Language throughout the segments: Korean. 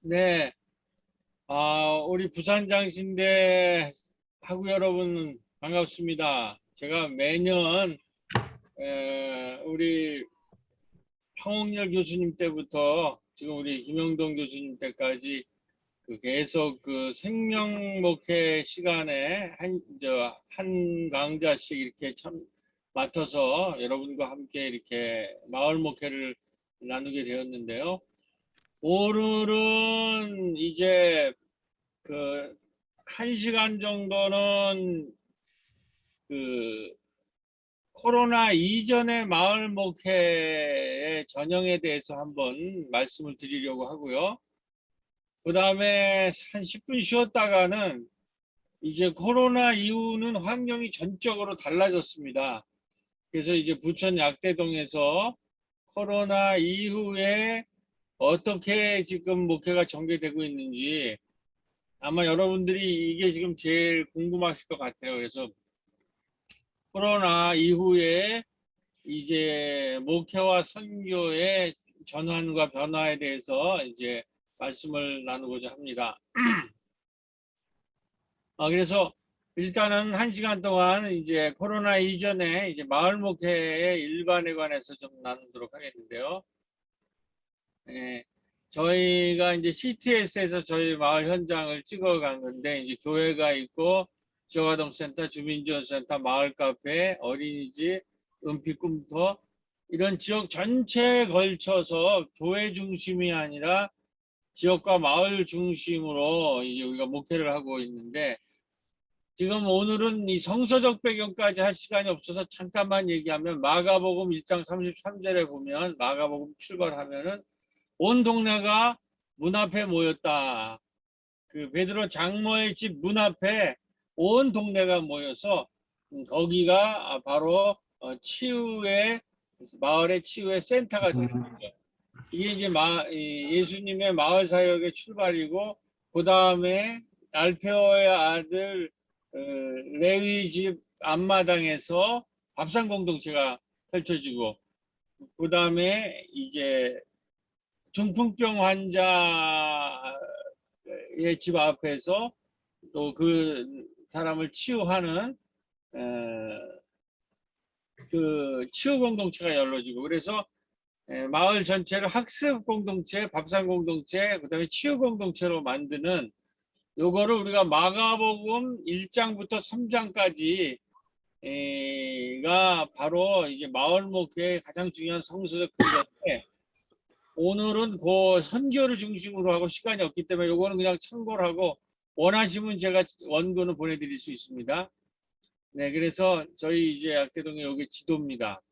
네, 우리 부산 장신대 학우 여러분 반갑습니다. 제가 매년 우리 황홍열 교수님 때부터 지금 우리 김영동 교수님 때까지 계속 그 생명 목회 시간에 한 강좌씩 이렇게 참 맡아서 여러분과 함께 이렇게 마을 목회를 나누게 되었는데요. 오늘은 이제 그 1시간 정도는 그 코로나 이전의 마을 목회의 전형에 대해서 한번 말씀을 드리려고 하고요. 그 다음에 한 10분 쉬었다가는 이제 코로나 이후는 환경이 전적으로 달라졌습니다. 그래서 이제 부천 약대동에서 코로나 이후에 어떻게 지금 목회가 전개되고 있는지 아마 여러분들이 이게 지금 제일 궁금하실 것 같아요. 그래서 코로나 이후에 이제 목회와 선교의 전환과 변화에 대해서 이제 말씀을 나누고자 합니다. 그래서 일단은 1시간 동안 이제 코로나 이전에 이제 마을 목회의 일반에 관해서 좀 나누도록 하겠는데요. 예, 저희가 이제 CTS에서 저희 마을 현장을 찍어간 건데, 이제 교회가 있고, 지역아동센터, 주민지원센터, 마을 카페, 어린이집, 은피꿈터, 이런 지역 전체에 걸쳐서 교회 중심이 아니라 지역과 마을 중심으로 이제 우리가 목회를 하고 있는데, 지금 오늘은 이 성서적 배경까지 할 시간이 없어서 잠깐만 얘기하면 마가복음 1장 33절에 보면 마가복음 출발하면은 온 동네가 문 앞에 모였다. 그 베드로 장로의 집 문 앞에 온 동네가 모여서 거기가 바로 치유의 마을의 치유의 센터가 되는 거죠. 이게 이제 예수님의 마을 사역의 출발이고 그 다음에 알페오의 아들 레위 집 앞마당에서 밥상 공동체가 펼쳐지고 그 다음에 이제 중풍병 환자의 집 앞에서 또 그 사람을 치유하는 그 치유 공동체가 열려지고 그래서 마을 전체를 학습 공동체, 밥상 공동체, 그다음에 치유 공동체로 만드는 요거를 우리가 마가복음 1장부터 3장까지가 바로 이제 마을 목회의 가장 중요한 성서적 근거인데 오늘은 그 선교를 중심으로 하고 시간이 없기 때문에 요거는 그냥 참고를 하고 원하시면 제가 원고는 보내드릴 수 있습니다. 네, 그래서 저희 이제 약대동의 여기 지도입니다.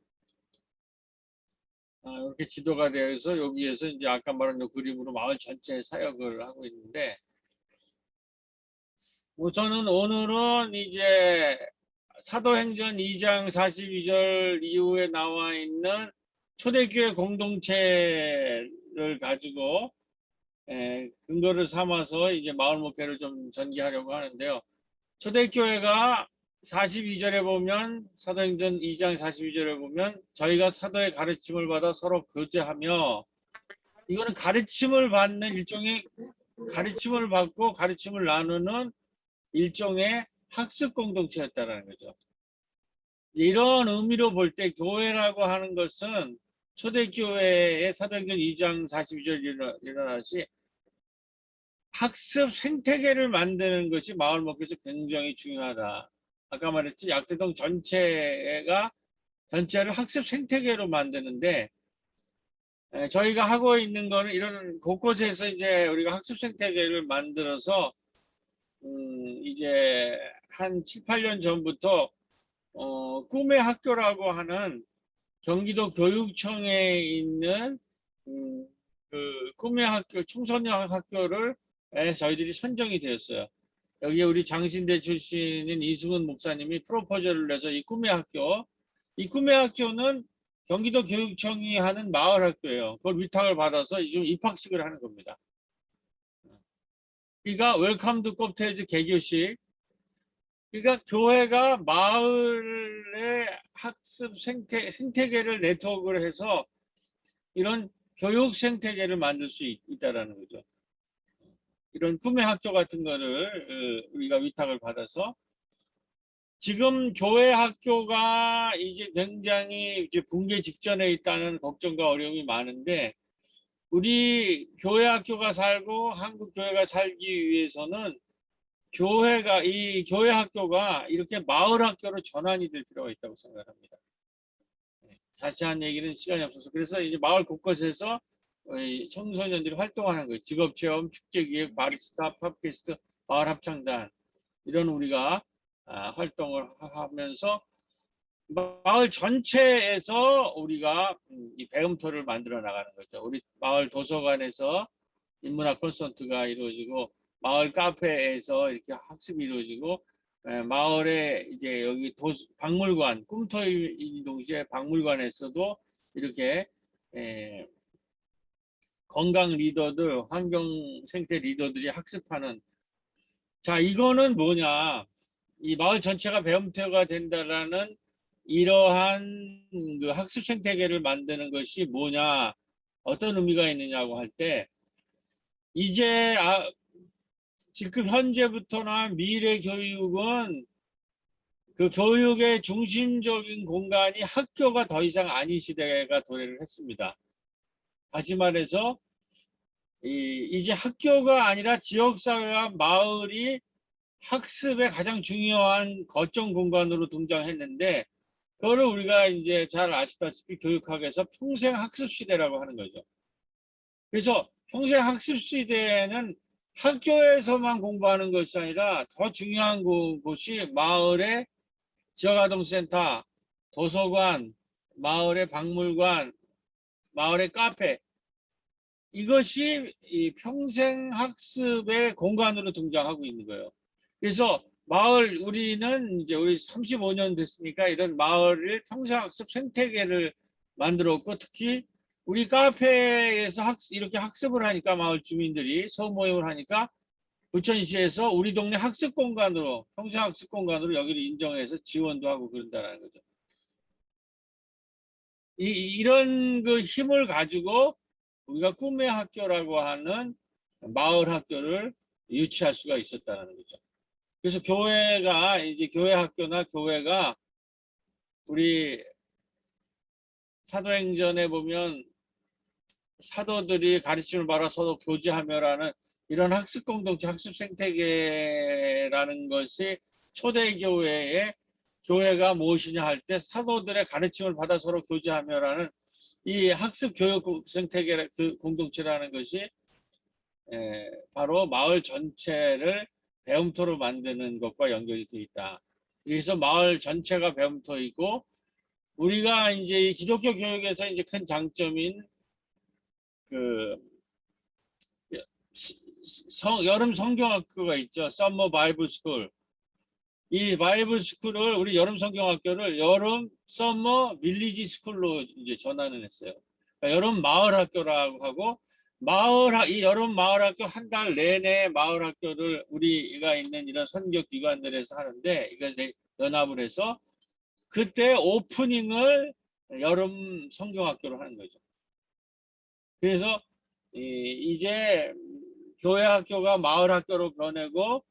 이렇게 지도가 되어서 여기에서 이제 아까 말한 요 그림으로 마을 전체 사역을 하고 있는데 우선은 오늘은 이제 사도행전 2장 42절 이후에 나와 있는 초대교회 공동체를 가지고 근거를 삼아서 이제 마을 목회를 좀 전개하려고 하는데요. 초대교회가 42절에 보면 사도행전 2장 42절에 보면 저희가 사도의 가르침을 받아 서로 교제하며 이거는 가르침을 받는 일종의 가르침을 받고 가르침을 나누는 일종의 학습 공동체였다는 거죠. 이런 의미로 볼 때 교회라고 하는 것은 초대교회의 사도행전 2장 42절 일어나시 학습 생태계를 만드는 것이 마을 목회에서 굉장히 중요하다. 아까 말했지 약대동 전체를 학습 생태계로 만드는데 저희가 하고 있는 거는 이런 곳곳에서 이제 우리가 학습 생태계를 만들어서 이제 한 7, 8년 전부터 꿈의 학교라고 하는 경기도 교육청에 있는 그 꿈의 학교, 청소년 학교를 저희들이 선정이 되었어요. 여기에 우리 장신대 출신인 이승훈 목사님이 프로포즈를 내서 이 꿈의 학교는 경기도 교육청이 하는 마을 학교예요. 그걸 위탁을 받아서 좀 입학식을 하는 겁니다. 그러니까 웰컴 투 껍테이지 개교식. 그러니까 교회가 마을의 학습 생태계를 네트워크를 해서 이런 교육 생태계를 만들 수 있다라는 거죠. 이런 꿈의 학교 같은 거를 우리가 위탁을 받아서 지금 교회 학교가 이제 굉장히 이제 붕괴 직전에 있다는 걱정과 어려움이 많은데 우리 교회 학교가 살고 한국 교회가 살기 위해서는 이 교회 학교가 이렇게 마을 학교로 전환이 될 필요가 있다고 생각합니다. 자세한 얘기는 시간이 없어서 그래서 이제 마을 곳곳에서 이 청소년들이 활동하는 거예요. 직업체험, 축제기획, 바리스타, 팝캐스트, 마을 합창단 이런 우리가 활동을 하면서 마을 전체에서 우리가 이 배움터를 만들어 나가는 거죠. 우리 마을 도서관에서 인문학 콘서트가 이루어지고 마을 카페에서 이렇게 학습이 이루어지고 마을에 이제 여기 박물관 꿈터인 동시에 박물관에서도 이렇게 건강 리더들, 환경 생태 리더들이 학습하는 자 이거는 뭐냐 이 마을 전체가 배움터가 된다라는 이러한 그 학습 생태계를 만드는 것이 뭐냐 어떤 의미가 있느냐고 할 때 이제 지금 현재부터나 미래 교육은 그 교육의 중심적인 공간이 학교가 더 이상 아닌 시대가 도래를 했습니다. 다시 말해서 이제 학교가 아니라 지역사회와 마을이 학습의 가장 중요한 거점 공간으로 등장했는데 그거를 우리가 이제 잘 아시다시피 교육학에서 평생 학습 시대라고 하는 거죠. 그래서 평생 학습 시대에는 학교에서만 공부하는 것이 아니라 더 중요한 곳이 마을의 지역아동센터, 도서관, 마을의 박물관, 마을의 카페 이것이 이 평생 학습의 공간으로 등장하고 있는 거예요. 그래서 우리는 이제 우리 35년 됐으니까 이런 마을을 평생 학습 생태계를 만들었고 특히 우리 카페에서 이렇게 학습을 하니까 마을 주민들이 소모임을 하니까 부천시에서 우리 동네 학습 공간으로 평생 학습 공간으로 여기를 인정해서 지원도 하고 그런다는 거죠. 이런 그 힘을 가지고 우리가 꿈의 학교라고 하는 마을 학교를 유치할 수가 있었다는 거죠. 그래서 교회가 이제 교회 학교나 교회가 우리 사도행전에 보면 사도들이 가르침을 받아 서로 교제하며라는 이런 학습 공동체, 학습 생태계라는 것이 초대 교회의 교회가 무엇이냐 할 때 사도들의 가르침을 받아 서로 교제하며라는 이 학습 교육 생태계 그 공동체라는 것이 바로 마을 전체를 배움터로 만드는 것과 연결이 되어 있다. 그래서 마을 전체가 배움터이고 우리가 이제 이 기독교 교육에서 이제 큰 장점인 그 여름 성경학교가 있죠. 썸머 바이블 스쿨. 이 바이블 스쿨을 우리 여름 성경학교를 여름 썸머 빌리지 스쿨로 이제 전환을 했어요. 그러니까 여름 마을 학교라고 하고 이 여름 마을 학교 한 달 내내 마을 학교를 우리가 있는 이런 선교 기관들에서 하는데 이걸 연합을 해서 그때 오프닝을 여름 성경학교로 하는 거죠. 그래서 이제 교회 학교가 마을 학교로 변하고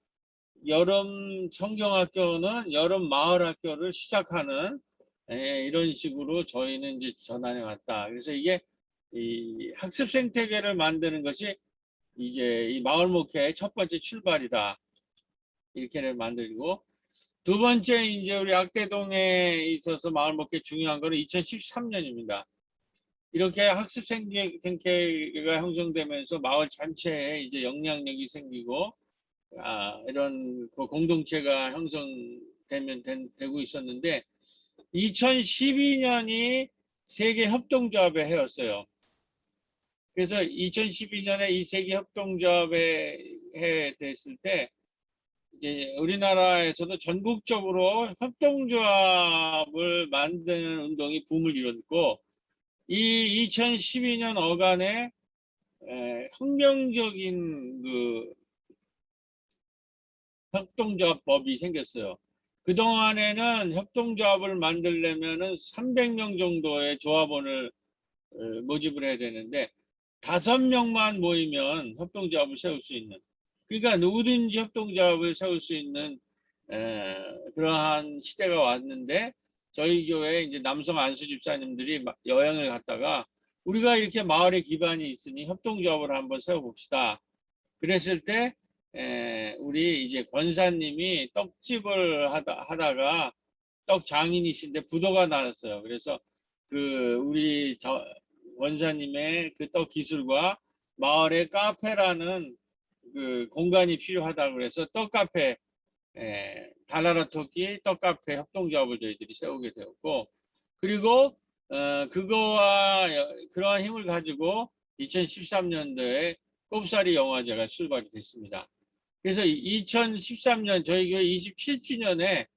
여름 성경학교는 여름 마을 학교를 시작하는 이런 식으로 저희는 이제 전환해 왔다. 그래서 이게 이 학습 생태계를 만드는 것이 이제 이 마을 목회의 첫 번째 출발이다. 이렇게 만들고 두 번째 이제 우리 악대동에 있어서 마을 목회 중요한 거는 2013년입니다. 이렇게 학습 생태계가 형성되면서 마을 전체에 이제 영향력이 생기고 이런 그 공동체가 되고 있었는데 2012년이 세계 협동조합의 해였어요. 그래서 2012년에 이 세계 협동조합의 해 됐을 때 이제 우리나라에서도 전국적으로 협동조합을 만드는 운동이 붐을 이뤘고 이 2012년 어간에 혁명적인 그 협동조합법이 생겼어요. 그동안에는 협동조합을 만들려면은 300명 정도의 조합원을 모집을 해야 되는데 5명만 모이면 협동조합을 세울 수 있는 그러니까 누구든지 협동조합을 세울 수 있는 그러한 시대가 왔는데 저희 교회 이제 남성 안수 집사님들이 여행을 갔다가 우리가 이렇게 마을에 기반이 있으니 협동조합을 한번 세워봅시다. 그랬을 때 우리 이제 권사님이 떡집을 하다가 떡 장인이신데 부도가 났어요. 그래서 그 우리 원사님의 그 떡 기술과 마을에 카페라는 그 공간이 필요하다고 그래서 떡카페 달나라 토끼 떡카페 협동조합을 저희들이 세우게 되었고 그리고 그거와 그러한 힘을 가지고 2013년도에 꼽사리 영화제가 출발이 됐습니다. 그래서 2013년 저희 교회 27주년에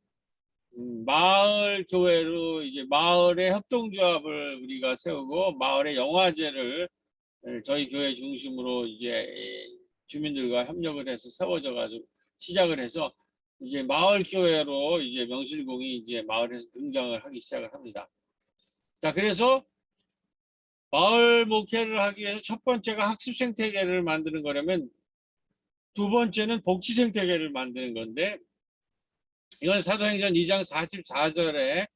마을 교회로 이제 마을의 협동조합을 우리가 세우고 마을의 영화제를 저희 교회 중심으로 이제 주민들과 협력을 해서 세워져 가지고 시작을 해서 이제 마을 교회로 이제 명실공히 이제 마을에서 등장을 하기 시작을 합니다. 자, 그래서 마을 목회를 하기 위해서 첫 번째가 학습 생태계를 만드는 거라면 두 번째는 복지 생태계를 만드는 건데 이건 사도행전 2장 44절에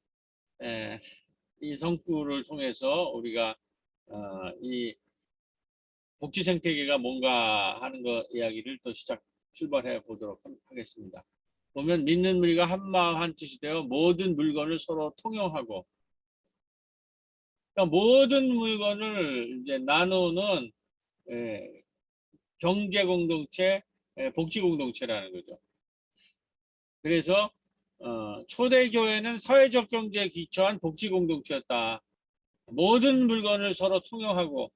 이 성구를 통해서 우리가 이 복지 생태계가 뭔가 하는 거 이야기를 또 출발해 보도록 하겠습니다. 보면 믿는 우리가 한 마음 한 뜻이 되어 모든 물건을 서로 통용하고 그러니까 모든 물건을 이제 나누는 경제 공동체, 복지 공동체라는 거죠. 그래서 초대교회는 사회적 경제에 기초한 복지 공동체였다. 모든 물건을 서로 통용하고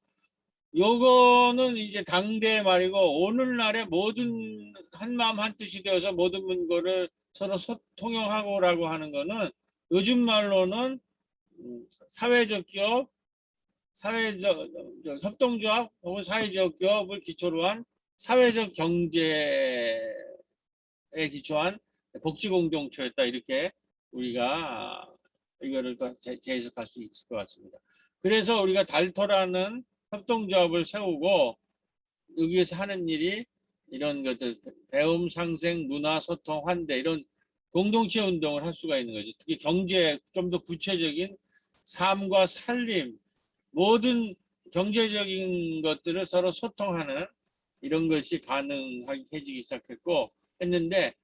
요거는 이제 당대 말이고 오늘날의 모든 한마음 한뜻이 되어서 모든 물건을 서로 통용하고라고 하는 거는 요즘 말로는 사회적 기업, 사회적 협동조합 혹은 사회적 기업을 기초로 한 사회적 경제에 기초한 복지 공동체였다 이렇게 우리가 이거를 또 재해석할 수 있을 것 같습니다. 그래서 우리가 달토라는 협동조합을 세우고 여기에서 하는 일이 이런 것들 배움, 상생, 문화, 소통, 환대 이런 공동체 운동을 할 수가 있는 거죠. 특히 경제 좀 더 구체적인 삶과 살림 모든 경제적인 것들을 서로 소통하는 이런 것이 가능해지기 시작했고 했는데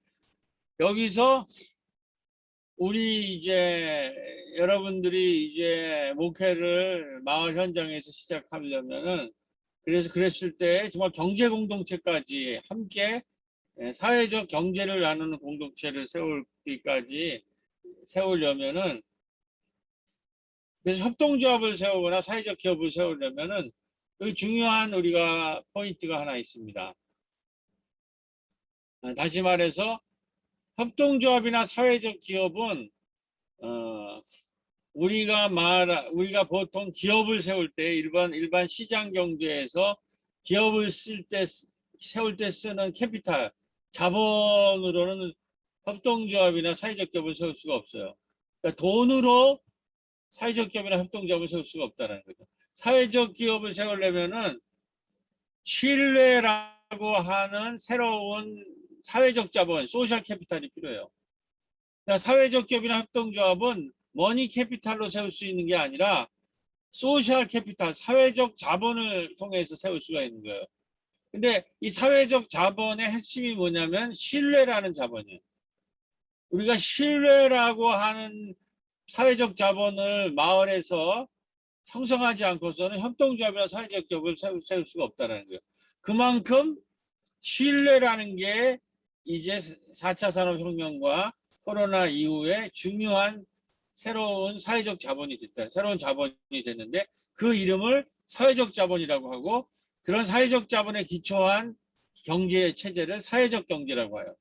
여기서 우리 이제 여러분들이 이제 목회를 마을 현장에서 시작하려면은 그래서 그랬을 때 정말 경제 공동체까지 함께 사회적 경제를 나누는 공동체를 세우려면은 그래서 협동조합을 세우거나 사회적 기업을 세우려면은 여기 중요한 우리가 포인트가 하나 있습니다. 다시 말해서 협동조합이나 사회적 기업은 우리가 보통 기업을 세울 때 일반 시장 경제에서 기업을 세울 때 쓰는 캐피탈 자본으로는 협동조합이나 사회적 기업을 세울 수가 없어요. 그러니까 돈으로 사회적 기업이나 협동조합을 세울 수가 없다는 거죠. 사회적 기업을 세우려면은 신뢰라고 하는 새로운 사회적 자본, 소셜 캐피탈이 필요해요. 그러니까 사회적 기업이나 협동조합은 머니 캐피탈로 세울 수 있는 게 아니라 소셜 캐피탈, 사회적 자본을 통해서 세울 수가 있는 거예요. 근데 이 사회적 자본의 핵심이 뭐냐면 신뢰라는 자본이에요. 우리가 신뢰라고 하는 사회적 자본을 마을에서 형성하지 않고서는 협동조합이나 사회적 기업을 세울 수가 없다는 거예요. 그만큼 신뢰라는 게 이제 4차 산업혁명과 코로나 이후에 중요한 새로운 사회적 자본이 됐다. 새로운 자본이 됐는데 그 이름을 사회적 자본이라고 하고 그런 사회적 자본에 기초한 경제 체제를 사회적 경제라고 해요.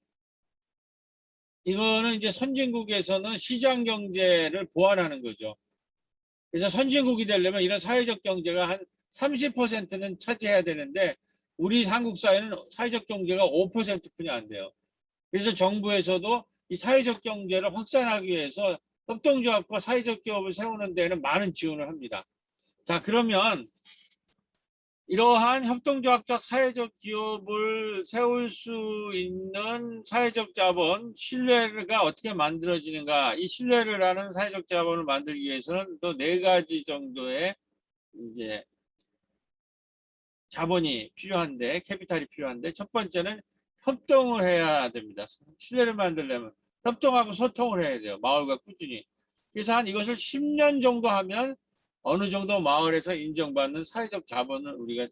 이거는 이제 선진국에서는 시장 경제를 보완하는 거죠. 그래서 선진국이 되려면 이런 사회적 경제가 한 30%는 차지해야 되는데 우리 한국 사회는 사회적 경제가 5%뿐이 안 돼요. 그래서 정부에서도 이 사회적 경제를 확산하기 위해서 협동조합과 사회적 기업을 세우는 데에는 많은 지원을 합니다. 자, 그러면 이러한 협동조합적 사회적 기업을 세울 수 있는 사회적 자본, 신뢰가 어떻게 만들어지는가? 이 신뢰를 하는 사회적 자본을 만들기 위해서는 또 네 가지 정도의 이제 자본이 필요한데, 캐피탈이 필요한데, 첫 번째는 협동을 해야 됩니다. 신뢰를 만들려면 협동하고 소통을 해야 돼요. 마을과 꾸준히. 그래서 한 이것을 10년 정도 하면 어느 정도 마을에서 인정받는 사회적 자본을 우리가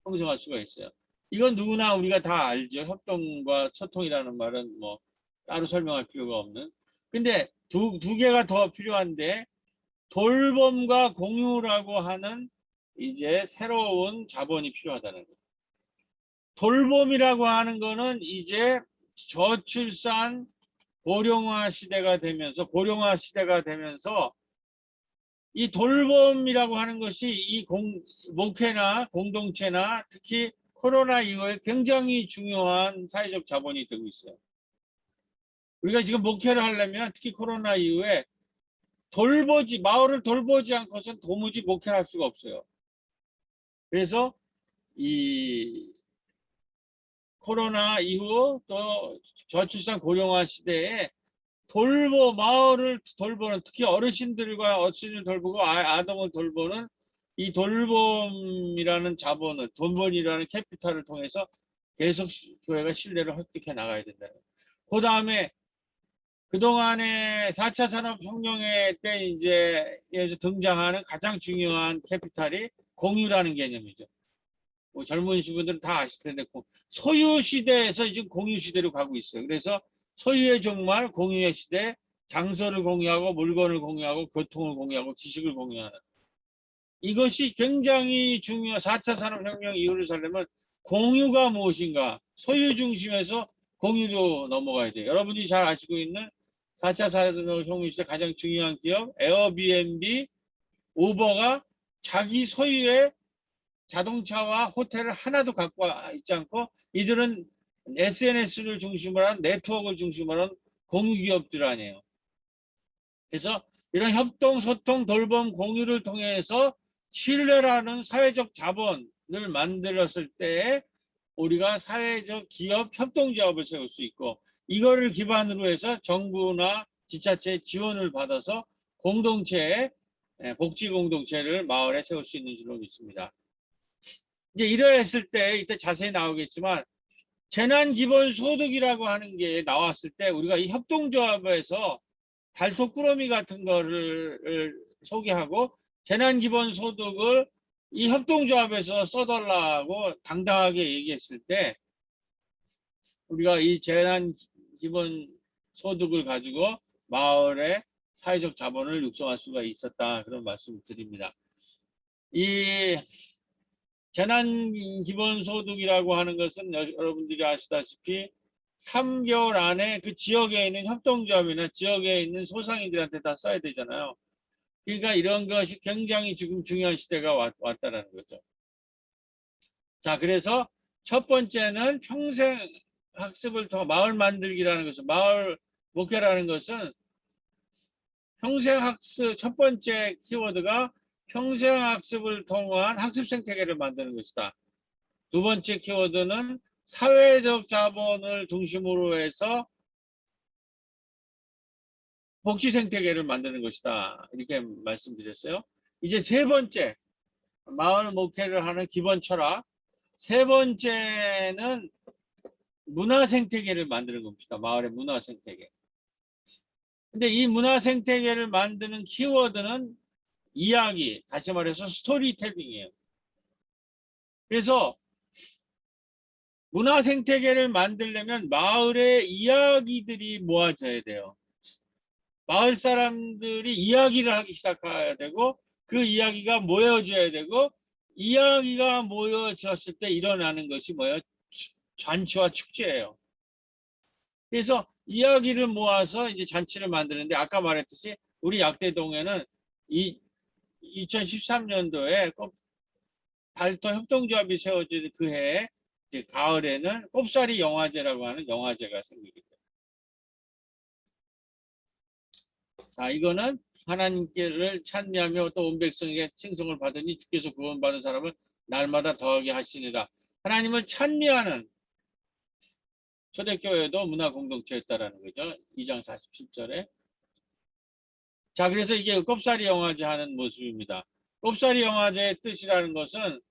형성할 수가 있어요. 이건 누구나 우리가 다 알죠. 협동과 소통이라는 말은 뭐 따로 설명할 필요가 없는. 근데 두 개가 더 필요한데 돌봄과 공유라고 하는 이제 새로운 자본이 필요하다는 거예요. 돌봄이라고 하는 거는 이제 저출산 고령화 시대가 되면서 이 돌봄이라고 하는 것이 이 목회나 공동체나 특히 코로나 이후에 굉장히 중요한 사회적 자본이 되고 있어요. 우리가 지금 목회를 하려면 특히 코로나 이후에 마을을 돌보지 않고선 도무지 목회를 할 수가 없어요. 그래서 이 코로나 이후 또 저출산 고령화 시대에 마을을 돌보는, 특히 어르신들과 어르신을 돌보고 아동을 돌보는 이 돌봄이라는 자본을, 돈벌이라는 캐피탈을 통해서 계속 교회가 신뢰를 획득해 나가야 된다는 거예요. 그 다음에 그동안에 4차 산업혁명의 때 이제 에서 등장하는 가장 중요한 캐피탈이 공유라는 개념이죠. 뭐 젊으신 분들은 다 아실 텐데 소유 시대에서 지금 공유 시대로 가고 있어요. 그래서 소유의 종말, 공유의 시대, 장소를 공유하고 물건을 공유하고 교통을 공유하고 지식을 공유하는 이것이 굉장히 중요한 4차 산업혁명 이후를 살려면 공유가 무엇인가 소유 중심에서 공유로 넘어가야 돼요. 여러분이 잘 아시고 있는 4차 산업혁명 시대 가장 중요한 기업 에어비앤비, 우버가 자기 소유의 자동차와 호텔을 하나도 갖고 있지 않고 이들은 SNS를 중심으로 한 네트워크를 중심으로 한 공유기업들 아니에요. 그래서 이런 협동, 소통, 돌봄, 공유를 통해서 신뢰라는 사회적 자본을 만들었을 때 우리가 사회적 기업 협동조합을 세울 수 있고 이거를 기반으로 해서 정부나 지자체의 지원을 받아서 공동체의 복지 공동체를 마을에 세울 수 있는 줄로 믿습니다. 이제 이러했을 때 이때 자세히 나오겠지만 재난기본소득이라고 하는 게 나왔을 때 우리가 이 협동조합에서 달토꾸러미 같은 거를 소개하고 재난기본소득을 이 협동조합에서 써달라고 당당하게 얘기했을 때 우리가 이 재난기본소득을 가지고 마을의 사회적 자본을 육성할 수가 있었다 그런 말씀을 드립니다. 이 재난기본소득이라고 하는 것은 여러분들이 아시다시피 3개월 안에 그 지역에 있는 협동조합이나 지역에 있는 소상인들한테 다 써야 되잖아요. 그러니까 이런 것이 굉장히 지금 중요한 시대가 왔다는 거죠. 자, 그래서 첫 번째는 평생 학습을 통한 마을 만들기라는 것은 마을 목회라는 것은 평생 학습 첫 번째 키워드가 평생 학습을 통한 학습 생태계를 만드는 것이다. 두 번째 키워드는 사회적 자본을 중심으로 해서 복지 생태계를 만드는 것이다. 이렇게 말씀드렸어요. 이제 세 번째, 마을 목회를 하는 기본 철학. 세 번째는 문화 생태계를 만드는 겁니다. 마을의 문화 생태계. 근데 이 문화 생태계를 만드는 키워드는 이야기, 다시 말해서 스토리텔링이에요. 그래서 문화 생태계를 만들려면 마을의 이야기들이 모아져야 돼요. 마을 사람들이 이야기를 하기 시작해야 되고 그 이야기가 모여져야 되고 이야기가 모여졌을 때 일어나는 것이 뭐예요? 잔치와 축제예요. 그래서 이야기를 모아서 이제 잔치를 만드는데 아까 말했듯이 우리 약대동에는 2013년도에 달도 협동조합이 세워진 그 해에 이제 가을에는 꼽사리 영화제라고 하는 영화제가 생기게 돼요. 자, 이거는 하나님께를 찬미하며 또 온 백성에게 칭송을 받으니 주께서 구원받은 사람을 날마다 더하게 하시니라. 하나님을 찬미하는 초대교회도 문화 공동체였다라는 거죠. 2장 47절에. 자, 그래서 이게 꼽사리 영화제 하는 모습입니다. 꼽사리 영화제의 뜻이라는 것은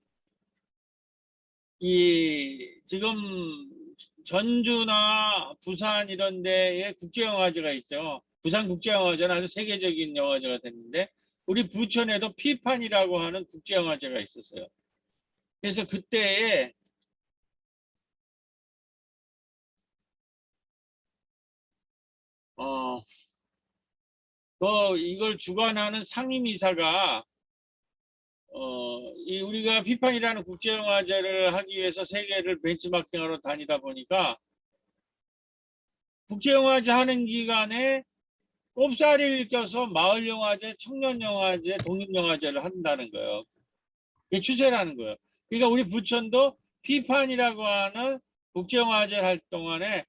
이 지금 전주나 부산 이런 데에 국제영화제가 있죠. 부산 국제영화제는 아주 세계적인 영화제가 됐는데 우리 부천에도 피판이라고 하는 국제영화제가 있었어요. 그래서 그때에 이걸 주관하는 상임이사가 이 우리가 피판이라는 국제영화제를 하기 위해서 세계를 벤치마킹하러 다니다 보니까 국제영화제 하는 기간에 꼽사리를 껴서 마을영화제, 청년영화제, 독립영화제를 한다는 거예요. 그게 추세라는 거예요. 그러니까 우리 부천도 피판이라고 하는 국제영화제를 할 동안에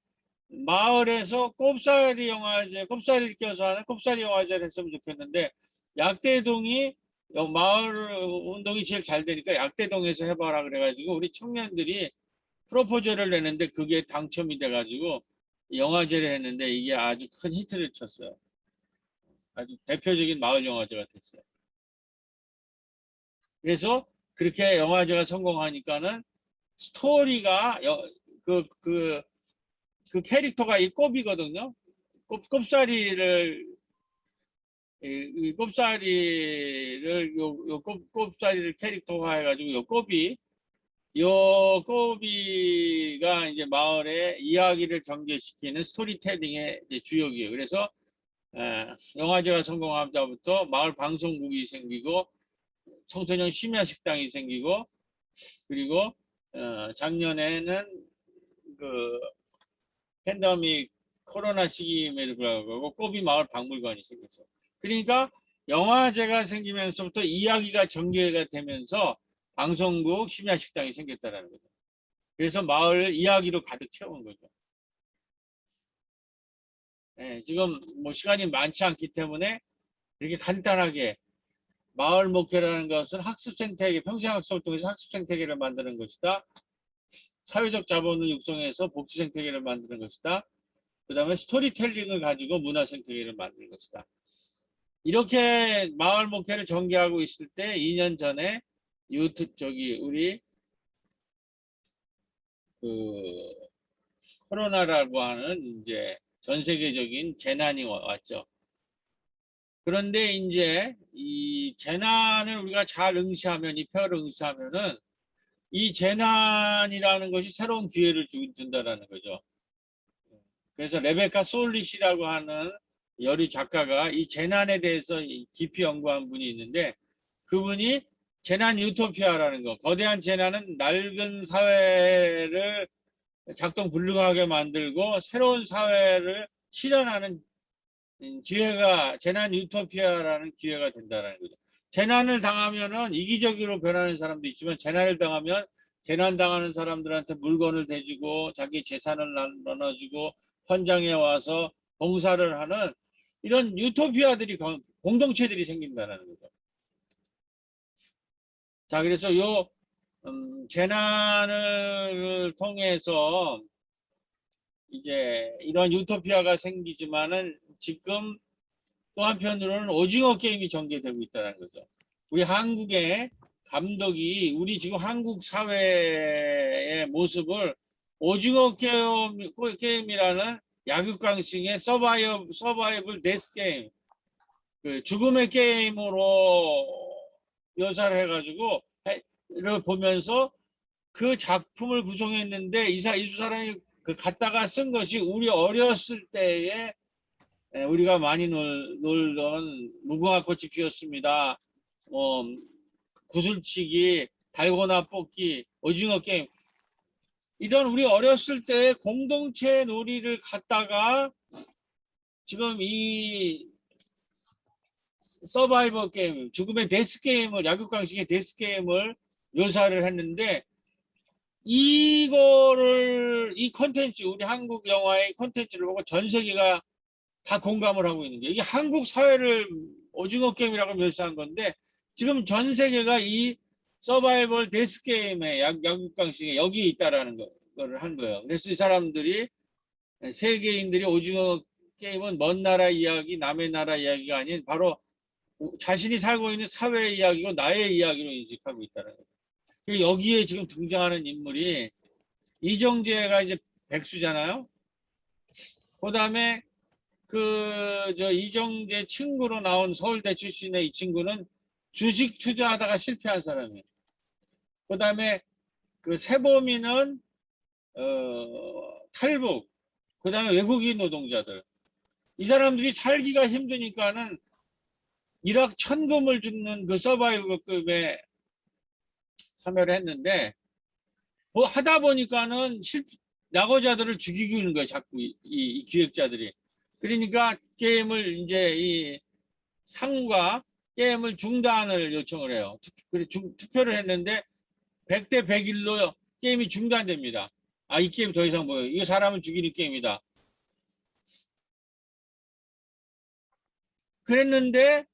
마을에서 꼽사리 영화제, 꼽사리를 껴서 하는 꼽사리 영화제를 했으면 좋겠는데 약대동이 마을 운동이 제일 잘 되니까 약대동에서 해봐라 그래가지고 우리 청년들이 프로포즈를 내는데 그게 당첨이 돼가지고 영화제를 했는데 이게 아주 큰 히트를 쳤어요. 아주 대표적인 마을 영화제가 됐어요. 그래서 그렇게 영화제가 성공하니까는 스토리가 그 캐릭터가 이 꼽이거든요. 꼽사리를 이 꼽사리를 꼽사리를 캐릭터화 해가지고 요 꼽이가 이제 마을의 이야기를 전개시키는 스토리텔링의 주역이에요. 그래서 영화제가 성공하자부터 마을 방송국이 생기고 청소년 심야 식당이 생기고 그리고 작년에는 그 팬데믹 코로나 시기임에도 불구하고 꼬비 마을 박물관이 생겼어요. 그러니까 영화제가 생기면서부터 이야기가 전개가 되면서 방송국 심야 식당이 생겼다는 거죠. 그래서 마을 이야기로 가득 채운 거죠. 지금 뭐 시간이 많지 않기 때문에 이렇게 간단하게 마을 목표라는 것은 학습 생태계, 평생학습을 통해서 학습 생태계를 만드는 것이다. 사회적 자본을 육성해서 복지 생태계를 만드는 것이다. 그 다음에 스토리텔링을 가지고 문화 생태계를 만드는 것이다. 이렇게 마을 목표를 전개하고 있을 때 2년 전에 우리 그 코로나라고 하는 이제 전 세계적인 재난이 왔죠. 그런데 이제 이 재난을 우리가 잘 응시하면, 이 폐허를 응시하면은 이 재난이라는 것이 새로운 기회를 준다라는 거죠. 그래서 레베카 솔릿이라고 하는 여류 작가가 이 재난에 대해서 깊이 연구한 분이 있는데 그분이 재난 유토피아라는 거, 거대한 재난은 낡은 사회를 작동 불능하게 만들고 새로운 사회를 실현하는 기회가 재난 유토피아라는 기회가 된다는 거죠. 재난을 당하면은 이기적으로 변하는 사람도 있지만 재난을 당하면 재난 당하는 사람들한테 물건을 대주고 자기 재산을 나눠주고 현장에 와서 봉사를 하는 이런 유토피아들이 공동체들이 생긴다는 거죠. 자, 그래서 요 재난을 통해서 이제 이런 유토피아가 생기지만은 지금 또 한편으로는 오징어 게임이 전개되고 있다는 거죠. 우리 한국의 감독이 우리 지금 한국 사회의 모습을 오징어 게임이라는 약육강식의 서바이벌 데스 게임, 그 죽음의 게임으로 묘사를 해가지고 를 보면서 그 작품을 구성했는데 이 사람이 그 갖다가 쓴 것이 우리 어렸을 때에 우리가 많이 놀던 무궁화 꽃이 피었습니다. 구슬치기, 달고나 뽑기, 오징어 게임 이런 우리 어렸을 때 공동체 놀이를 갖다가 지금 이 서바이벌 게임, 죽음의 데스 게임을 약육강식의 데스 게임을 묘사를 했는데 이거를 이 컨텐츠 우리 한국 영화의 컨텐츠를 보고 전 세계가 다 공감을 하고 있는 게 이게 한국 사회를 오징어 게임이라고 묘사한 건데 지금 전 세계가 이 서바이벌 데스 게임에 약육강식에 여기에 있다라는 거를 한 거예요. 그래서 이 사람들이 세계인들이 오징어 게임은 먼 나라 이야기, 남의 나라 이야기가 아닌 바로 자신이 살고 있는 사회의 이야기고 나의 이야기로 인식하고 있다는 거예요. 여기에 지금 등장하는 인물이 이정재가 이제 백수잖아요. 그다음에 이정재 친구로 나온 서울대 출신의 이 친구는 주식 투자하다가 실패한 사람이에요. 그다음에 그 세범이는 탈북, 그다음에 외국인 노동자들. 이 사람들이 살기가 힘드니까는 일확천금을 주는 그 서바이벌급에 참여를 했는데 뭐 하다 보니까는 낙오자들을 죽이고 있는 거예요. 자꾸 이 기획자들이. 그러니까 게임을 이제 이 상무가 게임을 중단을 요청을 해요. 투표를 했는데 100대 101로 게임이 중단됩니다. 아, 이 게임 더 이상 뭐예요? 이거 사람을 죽이는 게임이다. 그랬는데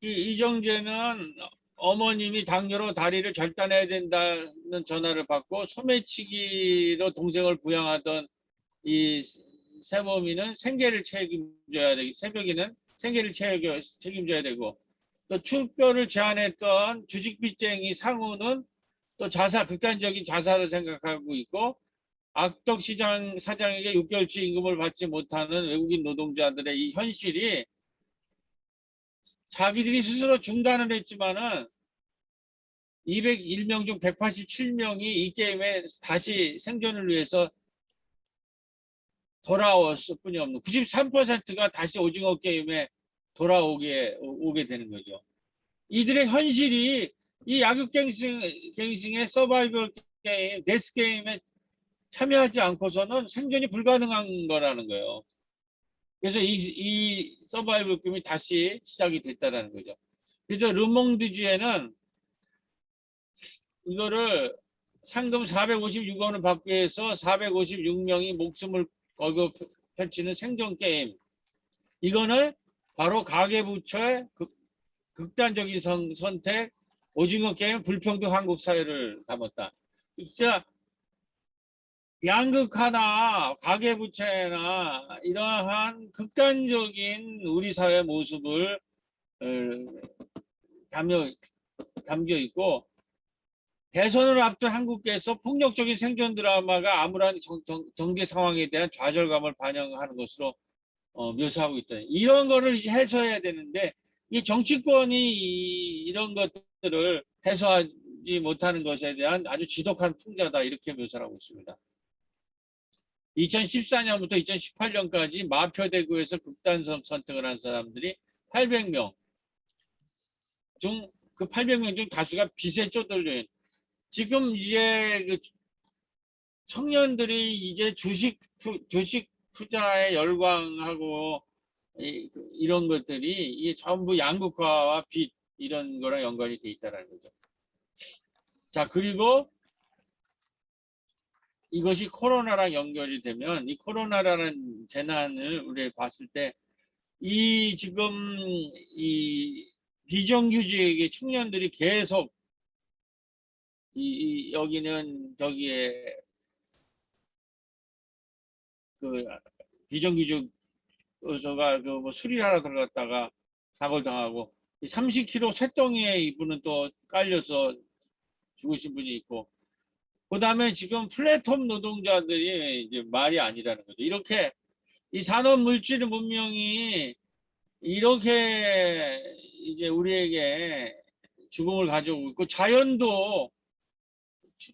이정재는 어머님이 당뇨로 다리를 절단해야 된다는 전화를 받고 소매치기로 동생을 부양하던 이 세범이는 생계를 책임져야 되고, 새벽이는 생계를 책임져야 되고, 또 투표를 제안했던 주식빚쟁이 상우는 또 극단적인 자살을 생각하고 있고, 악덕시장 사장에게 6개월치 임금을 받지 못하는 외국인 노동자들의 이 현실이 자기들이 스스로 중단을 했지만은 201명 중 187명이 이 게임에 다시 생존을 위해서 돌아왔을 뿐이 없는 93%가 다시 오징어 게임에 오게 되는 거죠. 이들의 현실이 이 야구갱싱의 서바이벌 게임, 데스 게임에 참여하지 않고서는 생존이 불가능한 거라는 거예요. 그래서 이 서바이벌 게임이 다시 시작이 됐다는 거죠. 그래서 르몽드주에는 이거를 상금 456원을 받기 위해서 456명이 목숨을 걸고 펼치는 생존 게임. 이거는 바로 가계부처의 극단적인 선택, 오징어 게임, 불평등 한국 사회를 담았다. 진짜 양극화나 가계부채나 이러한 극단적인 우리 사회 모습을 담겨 있고, 대선을 앞둔 한국에서 폭력적인 생존 드라마가 암울한 정계 상황에 대한 좌절감을 반영하는 것으로 묘사하고 있다. 이런 거를 이제 해소해야 되는데 이 정치권이 이런 것들을 해소하지 못하는 것에 대한 아주 지독한 풍자다, 이렇게 묘사를 하고 있습니다. 2014년부터 2018년까지 마표대구에서 극단 선택을 한 사람들이 800명 중, 그 800명 중 다수가 빚에 쪼들려 있는, 지금 이제 그 청년들이 이제 주식 투자에 열광하고 이런 것들이 이게 전부 양극화와 빚 이런 거랑 연관이 돼 있다는 거죠. 자, 그리고 이것이 코로나랑 연결이 되면 이 코로나라는 재난을 우리 봤을 때 이 지금 이 비정규직의 청년들이 계속 여기는 저기에 그 비정규직 의서가 그 뭐 수리를 하러 들어갔다가 사고를 당하고 30kg 쇳덩이에 이분은 또 깔려서 죽으신 분이 있고, 그 다음에 지금 플랫폼 노동자들이 이제 말이 아니라는 거죠. 이렇게 이 산업 물질 문명이 이렇게 이제 우리에게 죽음을 가져오고 있고, 자연도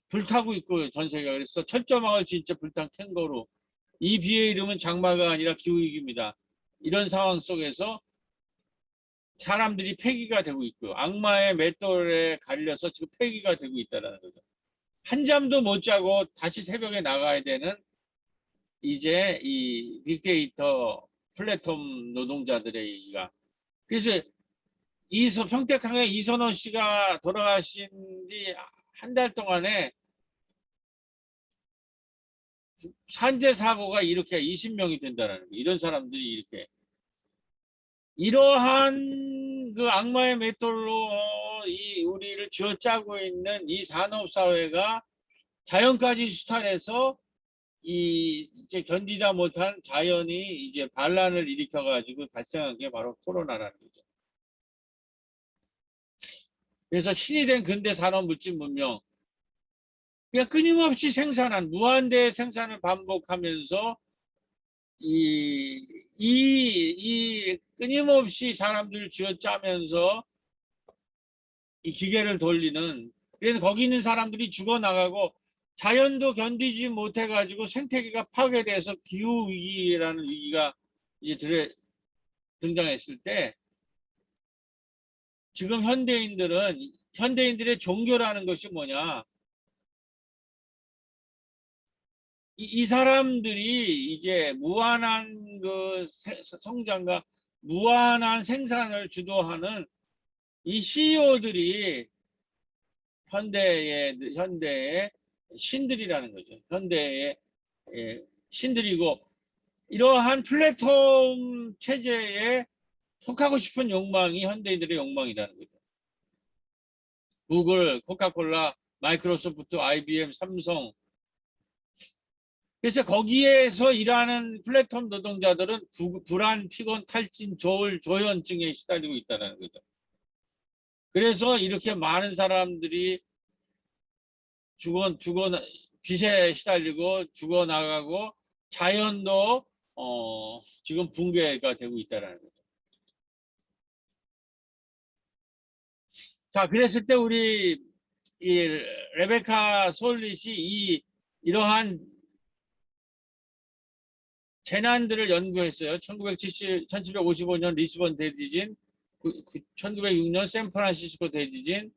불타고 있고 전 세계가. 그래서 철조망을 진짜 불탄 캥거루, 이 비의 이름은 장마가 아니라 기후위기입니다. 이런 상황 속에서 사람들이 폐기가 되고 있고 악마의 맷돌에 갈려서 지금 폐기가 되고 있다는 거죠. 한잠도 못 자고 다시 새벽에 나가야 되는 이제 이 빅데이터 플랫폼 노동자들의 얘기가. 그래서 평택항에 이선호 씨가 돌아가신 지 한 달 동안에 산재 사고가 이렇게 20명이 된다는 거예요. 이런 사람들이 이렇게 이러한 그 악마의 맷돌로 이 우리를 쥐어짜고 있는 이 산업 사회가 자연까지 수탈해서 이 이제 견디다 못한 자연이 이제 반란을 일으켜 가지고 발생한 게 바로 코로나라는 거죠. 그래서 신이 된 근대 산업 물질 문명, 그냥 끊임없이 생산한 무한대의 생산을 반복하면서 이 끊임없이 사람들을 쥐어짜면서 이 기계를 돌리는, 그래서 거기 있는 사람들이 죽어나가고 자연도 견디지 못해가지고 생태계가 파괴돼서 기후위기라는 위기가 이제 등장했을 때, 지금 현대인들의 종교라는 것이 뭐냐, 이 사람들이 이제 무한한 그 성장과 무한한 생산을 주도하는 이 CEO들이 현대의 신들이라는 거죠. 현대의 신들이고, 이러한 플랫폼 체제에 속하고 싶은 욕망이 현대인들의 욕망이라는 거죠. 구글, 코카콜라, 마이크로소프트, IBM, 삼성. 그래서 거기에서 일하는 플랫폼 노동자들은 불안, 피곤, 탈진, 조울, 조현증에 시달리고 있다는 거죠. 그래서 이렇게 많은 사람들이 빚에 시달리고 죽어나가고 자연도 지금 붕괴가 되고 있다는 거죠. 자, 그랬을 때 우리 이 레베카 솔릿이 이러한 재난들을 연구했어요. 1755년 리스본 대지진, 1906년 샌프란시스코 대지진,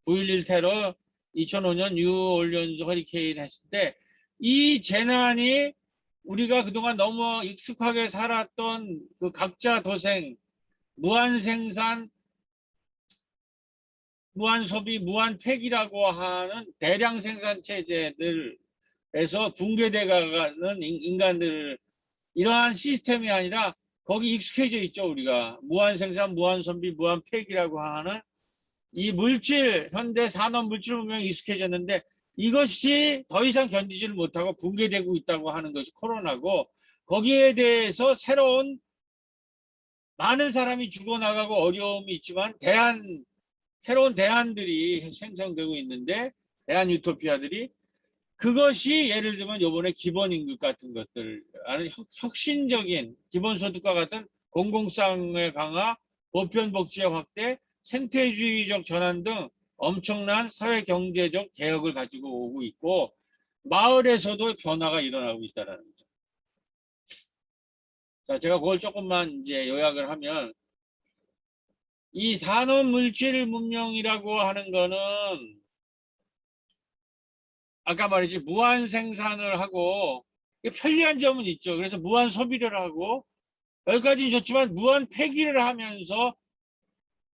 9.11 테러, 2005년 뉴올리언즈 허리케인 했을 때 이 재난이 우리가 그동안 너무 익숙하게 살았던 그 각자 도생, 무한 생산, 무한 소비, 무한 폐기라고 하는 대량 생산 체제들에서 붕괴돼가는 인간들, 이러한 시스템이 아니라 거기 익숙해져 있죠. 우리가 무한 생산, 무한 소비, 무한 폐기라고 하는 이 물질, 현대 산업 물질 문명이 익숙해졌는데 이것이 더 이상 견디지를 못하고 붕괴되고 있다고 하는 것이 코로나고, 거기에 대해서 새로운 많은 사람이 죽어나가고 어려움이 있지만 새로운 대안들이 생성되고 있는데, 대안 유토피아들이, 그것이 예를 들면 요번에 기본임금 같은 것들, 혁신적인 기본소득과 같은 공공성의 강화, 보편복지의 확대, 생태주의적 전환 등 엄청난 사회경제적 개혁을 가지고 오고 있고, 마을에서도 변화가 일어나고 있다는 거죠. 자, 제가 그걸 조금만 이제 요약을 하면, 이 산업물질 문명이라고 하는 거는 아까 말했지 무한 생산을 하고 편리한 점은 있죠. 그래서 무한 소비를 하고 여기까지는 좋지만 무한 폐기를 하면서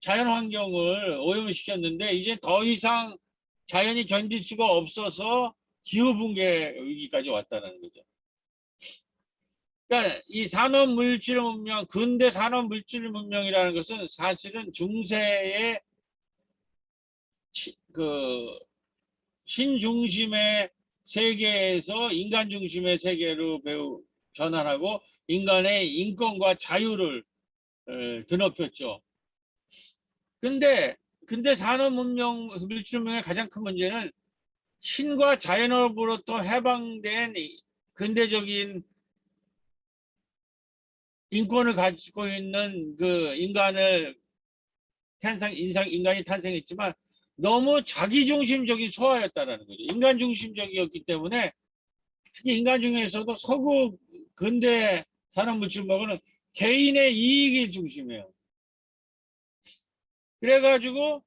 자연 환경을 오염시켰는데 이제 더 이상 자연이 견딜 수가 없어서 기후붕괴 위기까지 왔다는 거죠. 그러니까 이 산업물질 문명, 근대 산업물질 문명이라는 것은 사실은 중세의 그 신중심의 세계에서 인간 중심의 세계로 전환하고 인간의 인권과 자유를 드높였죠. 근데 산업문명, 물질문명의 가장 큰 문제는 신과 자연으로부터 해방된 근대적인 인권을 가지고 있는 그 인간이 탄생했지만 너무 자기중심적인 소화였다라는 거죠. 인간중심적이었기 때문에 특히 인간 중에서도 서구 근대 산업물질문명은 개인의 이익이 중심이에요. 그래가지고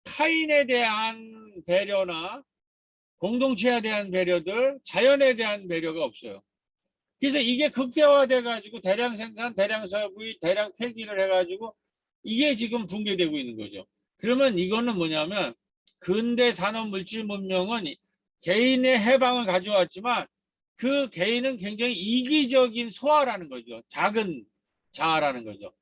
타인에 대한 배려나 공동체에 대한 배려들, 자연에 대한 배려가 없어요. 그래서 이게 극대화돼 가지고 대량 생산, 대량 소비, 대량 폐기를 해가지고 이게 지금 붕괴되고 있는 거죠. 그러면 이거는 뭐냐면 근대 산업 물질 문명은 개인의 해방을 가져왔지만 그 개인은 굉장히 이기적인 소화라는 거죠. 작은 자아라는 거죠.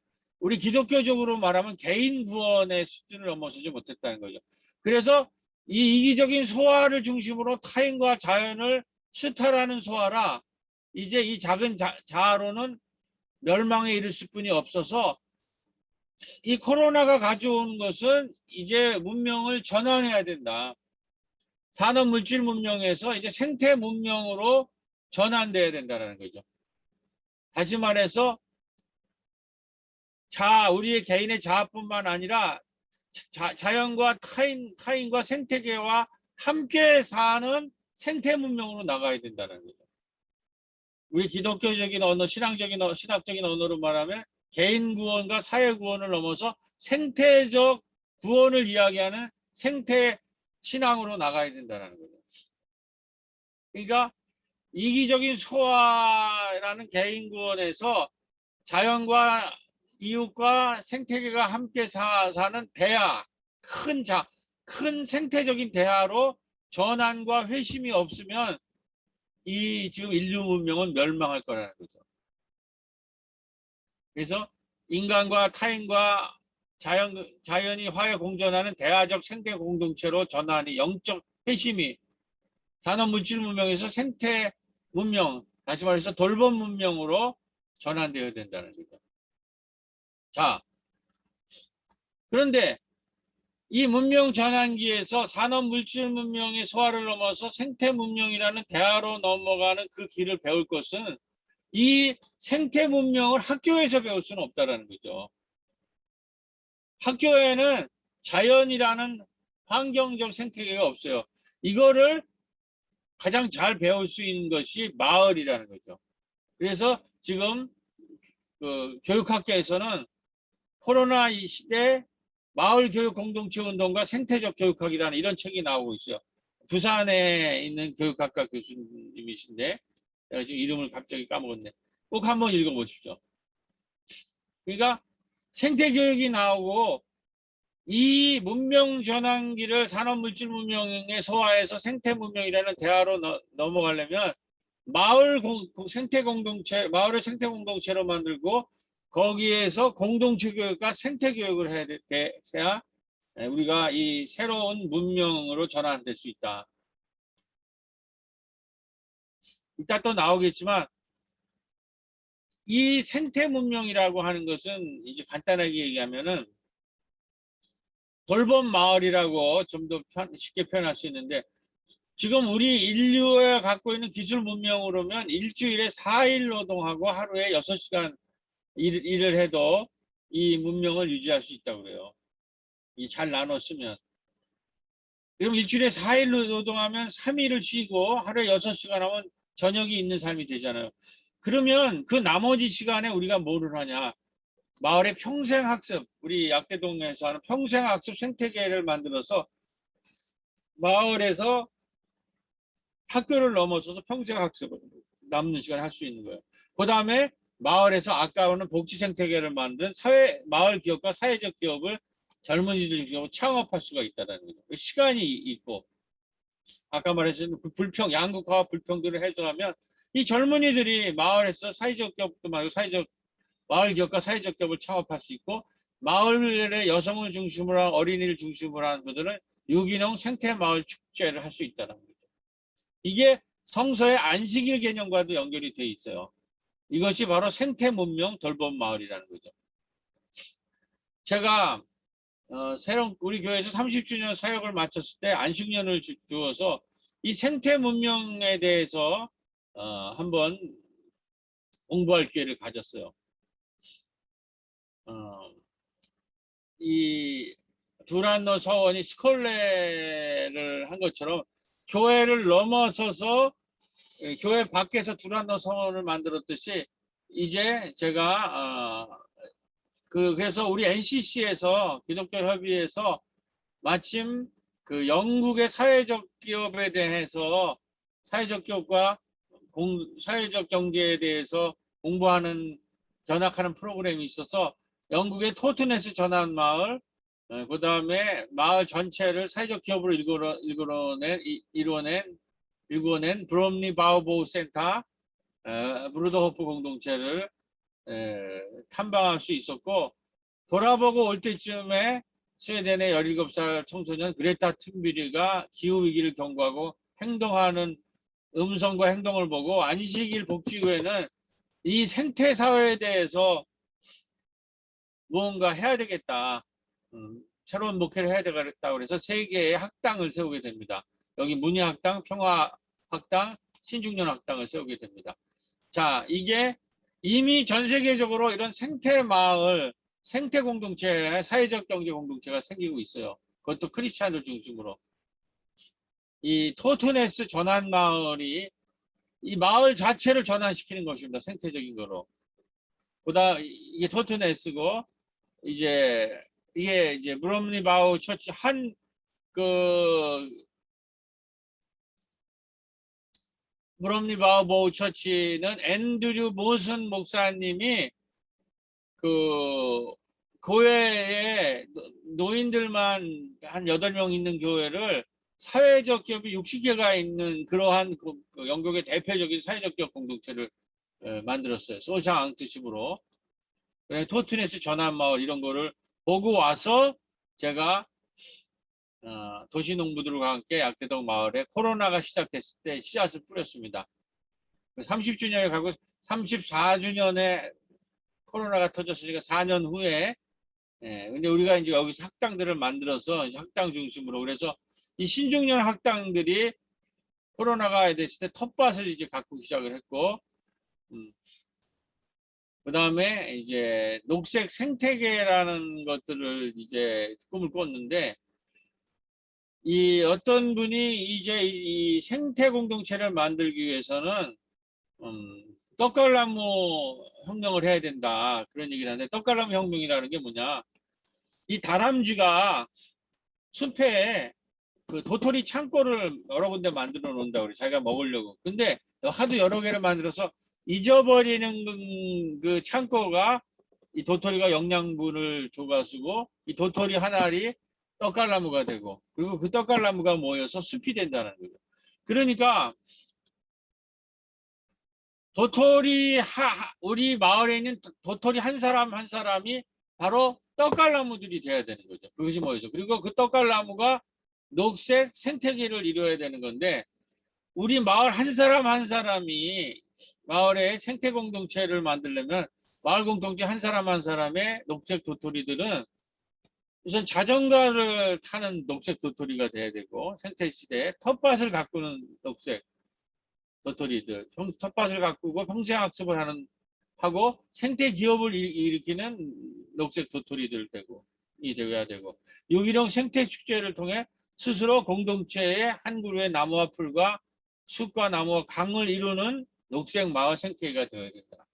우리 기독교적으로 말하면 개인 구원의 수준을 넘어서지 못했다는 거죠. 그래서 이 이기적인 소화를 중심으로 타인과 자연을 수탈하는 소화라 이제 이 작은 자아로는 멸망에 이를 수뿐이 없어서 이 코로나가 가져온 것은 이제 문명을 전환해야 된다. 산업 물질 문명에서 이제 생태 문명으로 전환돼야 된다는 거죠. 다시 말해서 우리의 개인의 자아뿐만 아니라 자연과 타인과 생태계와 함께 사는 생태 문명으로 나가야 된다는 거죠. 우리 기독교적인 언어, 신학적인 언어로 말하면 개인 구원과 사회 구원을 넘어서 생태적 구원을 이야기하는 생태 신앙으로 나가야 된다는 거죠. 그러니까 이기적인 소화라는 개인 구원에서 자연과 이웃과 생태계가 함께 사는 대화, 큰 생태적인 대화로 전환과 회심이 없으면 이 지금 인류 문명은 멸망할 거라는 거죠. 그래서 인간과 타인과 자연이 화해 공존하는 대화적 생태 공동체로 전환이 영적 회심이 산업 물질 문명에서 생태 문명, 다시 말해서 돌봄 문명으로 전환되어야 된다는 거죠. 자, 그런데 이 문명 전환기에서 산업 물질 문명의 소화를 넘어서 생태 문명이라는 대화로 넘어가는 그 길을 배울 것은 이 생태 문명을 학교에서 배울 수는 없다는 거죠. 학교에는 자연이라는 환경적 생태계가 없어요. 이거를 가장 잘 배울 수 있는 것이 마을이라는 거죠. 그래서 지금 그 교육학계에서는 코로나 이 시대 마을 교육 공동체 운동과 생태적 교육학이라는 이런 책이 나오고 있어요. 부산에 있는 교육학과 교수님이신데 내가 지금 이름을 갑자기 까먹었네. 꼭 한번 읽어보십시오. 그러니까 생태교육이 나오고 이 문명 전환기를 산업물질 문명에 소화해서 생태 문명이라는 대화로 넘어가려면 마을의 생태 공동체로 만들고 거기에서 공동체 교육과 생태 교육을 해야 우리가 이 새로운 문명으로 전환될 수 있다. 이따 또 나오겠지만 이 생태 문명이라고 하는 것은 이제 간단하게 얘기하면은 돌봄 마을이라고 좀 더 쉽게 표현할 수 있는데 지금 우리 인류가 갖고 있는 기술 문명으로면 일주일에 4일 노동하고 하루에 6시간 일을 해도 이 문명을 유지할 수 있다고 그래요. 잘 나눠 쓰면. 그럼 일주일에 4일 노동하면 3일을 쉬고 하루에 6시간 하면 저녁이 있는 삶이 되잖아요. 그러면 그 나머지 시간에 우리가 뭐를 하냐. 마을의 평생학습, 우리 약대동에서 하는 평생학습 생태계를 만들어서 마을에서 학교를 넘어서서 평생학습을 남는 시간에 할 수 있는 거예요. 그 다음에 마을에서 아까는 복지 생태계를 만든 마을 기업과 사회적 기업을 젊은이들 중심으로 창업할 수가 있다는 거죠. 시간이 있고 아까 말했던 그 양극화와 불평들을 해소하면 이 젊은이들이 마을에서 사회적 기업도 말고 마을 기업과 사회적 기업을 창업할 수 있고 마을의 여성을 중심으로 한 어린이를 중심으로 한 분들은 유기농 생태마을 축제를 할 수 있다는 거죠. 이게 성서의 안식일 개념과도 연결이 돼 있어요. 이것이 바로 생태 문명 돌봄 마을이라는 거죠. 제가 우리 교회에서 30주년 사역을 마쳤을 때 안식년을 주어서 이 생태 문명에 대해서 한번 공부할 기회를 가졌어요. 이 두란노 서원이 스콜레를 한 것처럼 교회를 넘어서서 교회 밖에서 두란노 서원을 만들었듯이 이제 제가 그래서 우리 NCC에서 기독교 협의회에서 마침 그 영국의 사회적 기업에 대해서 사회적 기업과 사회적 경제에 대해서 공부하는 견학하는 프로그램이 있어서 영국의 토트네스 전환 마을, 그 다음에 마을 전체를 사회적 기업으로 일궈낸 브롬리 바우보우 센터, 브루더호프 공동체를 탐방할 수 있었고 돌아보고 올 때쯤에 스웨덴의 17살 청소년 그레타 툰베리가 기후위기를 경고하고 행동하는 음성과 행동을 보고 안식일 복지구에는 이 생태사회에 대해서 무언가 해야 되겠다. 새로운 목표를 해야 되겠다. 그래서 세 개의 학당을 세우게 됩니다. 여기 문예학당, 평화학당, 신중년학당을 세우게 됩니다. 자, 이게 이미 전 세계적으로 이런 생태마을, 생태공동체, 사회적 경제 공동체가 생기고 있어요. 그것도 크리스찬을 중심으로. 이 토트네스 전환마을이 이 마을 자체를 전환시키는 것입니다. 생태적인 거로. 보다 이게 토트네스고 이제 이게 이제 브롬리바우 처치 그 브롬리바우 처치는 앤드류 모슨 목사님이 그 교회에 노인들만 한 8명 있는 교회를 사회적 기업이 60개가 있는 그러한 그 영국의 대표적인 사회적 기업 공동체를 만들었어요. 소셜 앙트십으로. 토트네스 전환마을 이런 거를 보고 와서 제가 도시농부들과 함께 약대동 마을에 코로나가 시작됐을 때 씨앗을 뿌렸습니다. 30주년에 가고 34주년에 코로나가 터졌으니까 4년 후에 근데 우리가 이제 여기서 학당들을 만들어서 이제 학당 중심으로 그래서 이 신중년 학당들이 코로나가 됐을 때 텃밭을 이제 가꾸기 시작을 했고 그 다음에 이제 녹색 생태계라는 것들을 이제 꿈을 꿨는데 이 어떤 분이 이제 이 생태 공동체를 만들기 위해서는 떡갈나무 혁명을 해야 된다 그런 얘기를 하는데 떡갈나무 혁명이라는 게 뭐냐 이 다람쥐가 숲에 그 도토리 창고를 여러 군데 만들어 놓는다 그래 자기가 먹으려고 근데 하도 여러 개를 만들어서 잊어버리는 그 창고가 이 도토리가 영양분을 줘가지고 이 도토리 한 알이 떡갈나무가 되고 그리고 그 떡갈나무가 모여서 숲이 된다는 거죠. 그러니까 우리 마을에 있는 도토리 한 사람 한 사람이 바로 떡갈나무들이 돼야 되는 거죠. 그것이 뭐죠? 그리고 그 떡갈나무가 녹색 생태계를 이루어야 되는 건데 우리 마을 한 사람 한 사람이 마을의 생태 공동체를 만들려면 마을 공동체 한 사람 한 사람의 녹색 도토리들은 우선 자전거를 타는 녹색 도토리가 돼야 되고 생태 시대에 텃밭을 가꾸는 녹색 도토리들, 텃밭을 가꾸고 평생학습을 하고 생태 기업을 일으키는 녹색 도토리들 되고 이 되어야 되고 유기농 생태 축제를 통해 스스로 공동체의 한 그루의 나무와 풀과 숲과 나무와 강을 이루는 녹색 마을 생태계가 되어야 된다.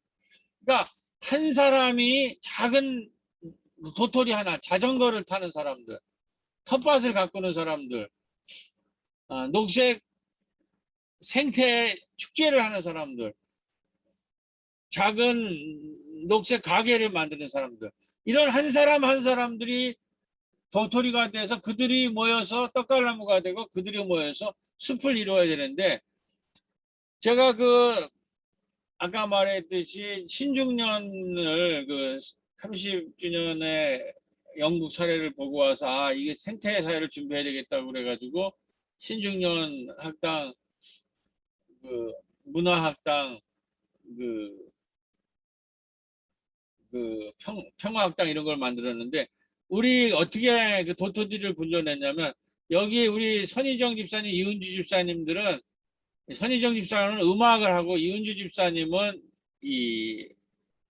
그러니까 한 사람이 작은 도토리 하나, 자전거를 타는 사람들, 텃밭을 가꾸는 사람들, 녹색 생태 축제를 하는 사람들, 작은 녹색 가게를 만드는 사람들, 이런 한 사람 한 사람들이 도토리가 돼서 그들이 모여서 떡갈나무가 되고 그들이 모여서 숲을 이루어야 되는데 제가 그 아까 말했듯이 신중년을 그 30주년의 영국 사례를 보고 와서 아 이게 생태 사회를 준비해야 되겠다고 그래가지고 신중년 학당 그 문화학당 그, 평화학당 이런 걸 만들었는데 우리 어떻게 그 도토리를 불려냈냐면 여기 우리 선희정 집사님 이은주 집사님들은 선희정 집사님은 음악을 하고 이은주 집사님은 이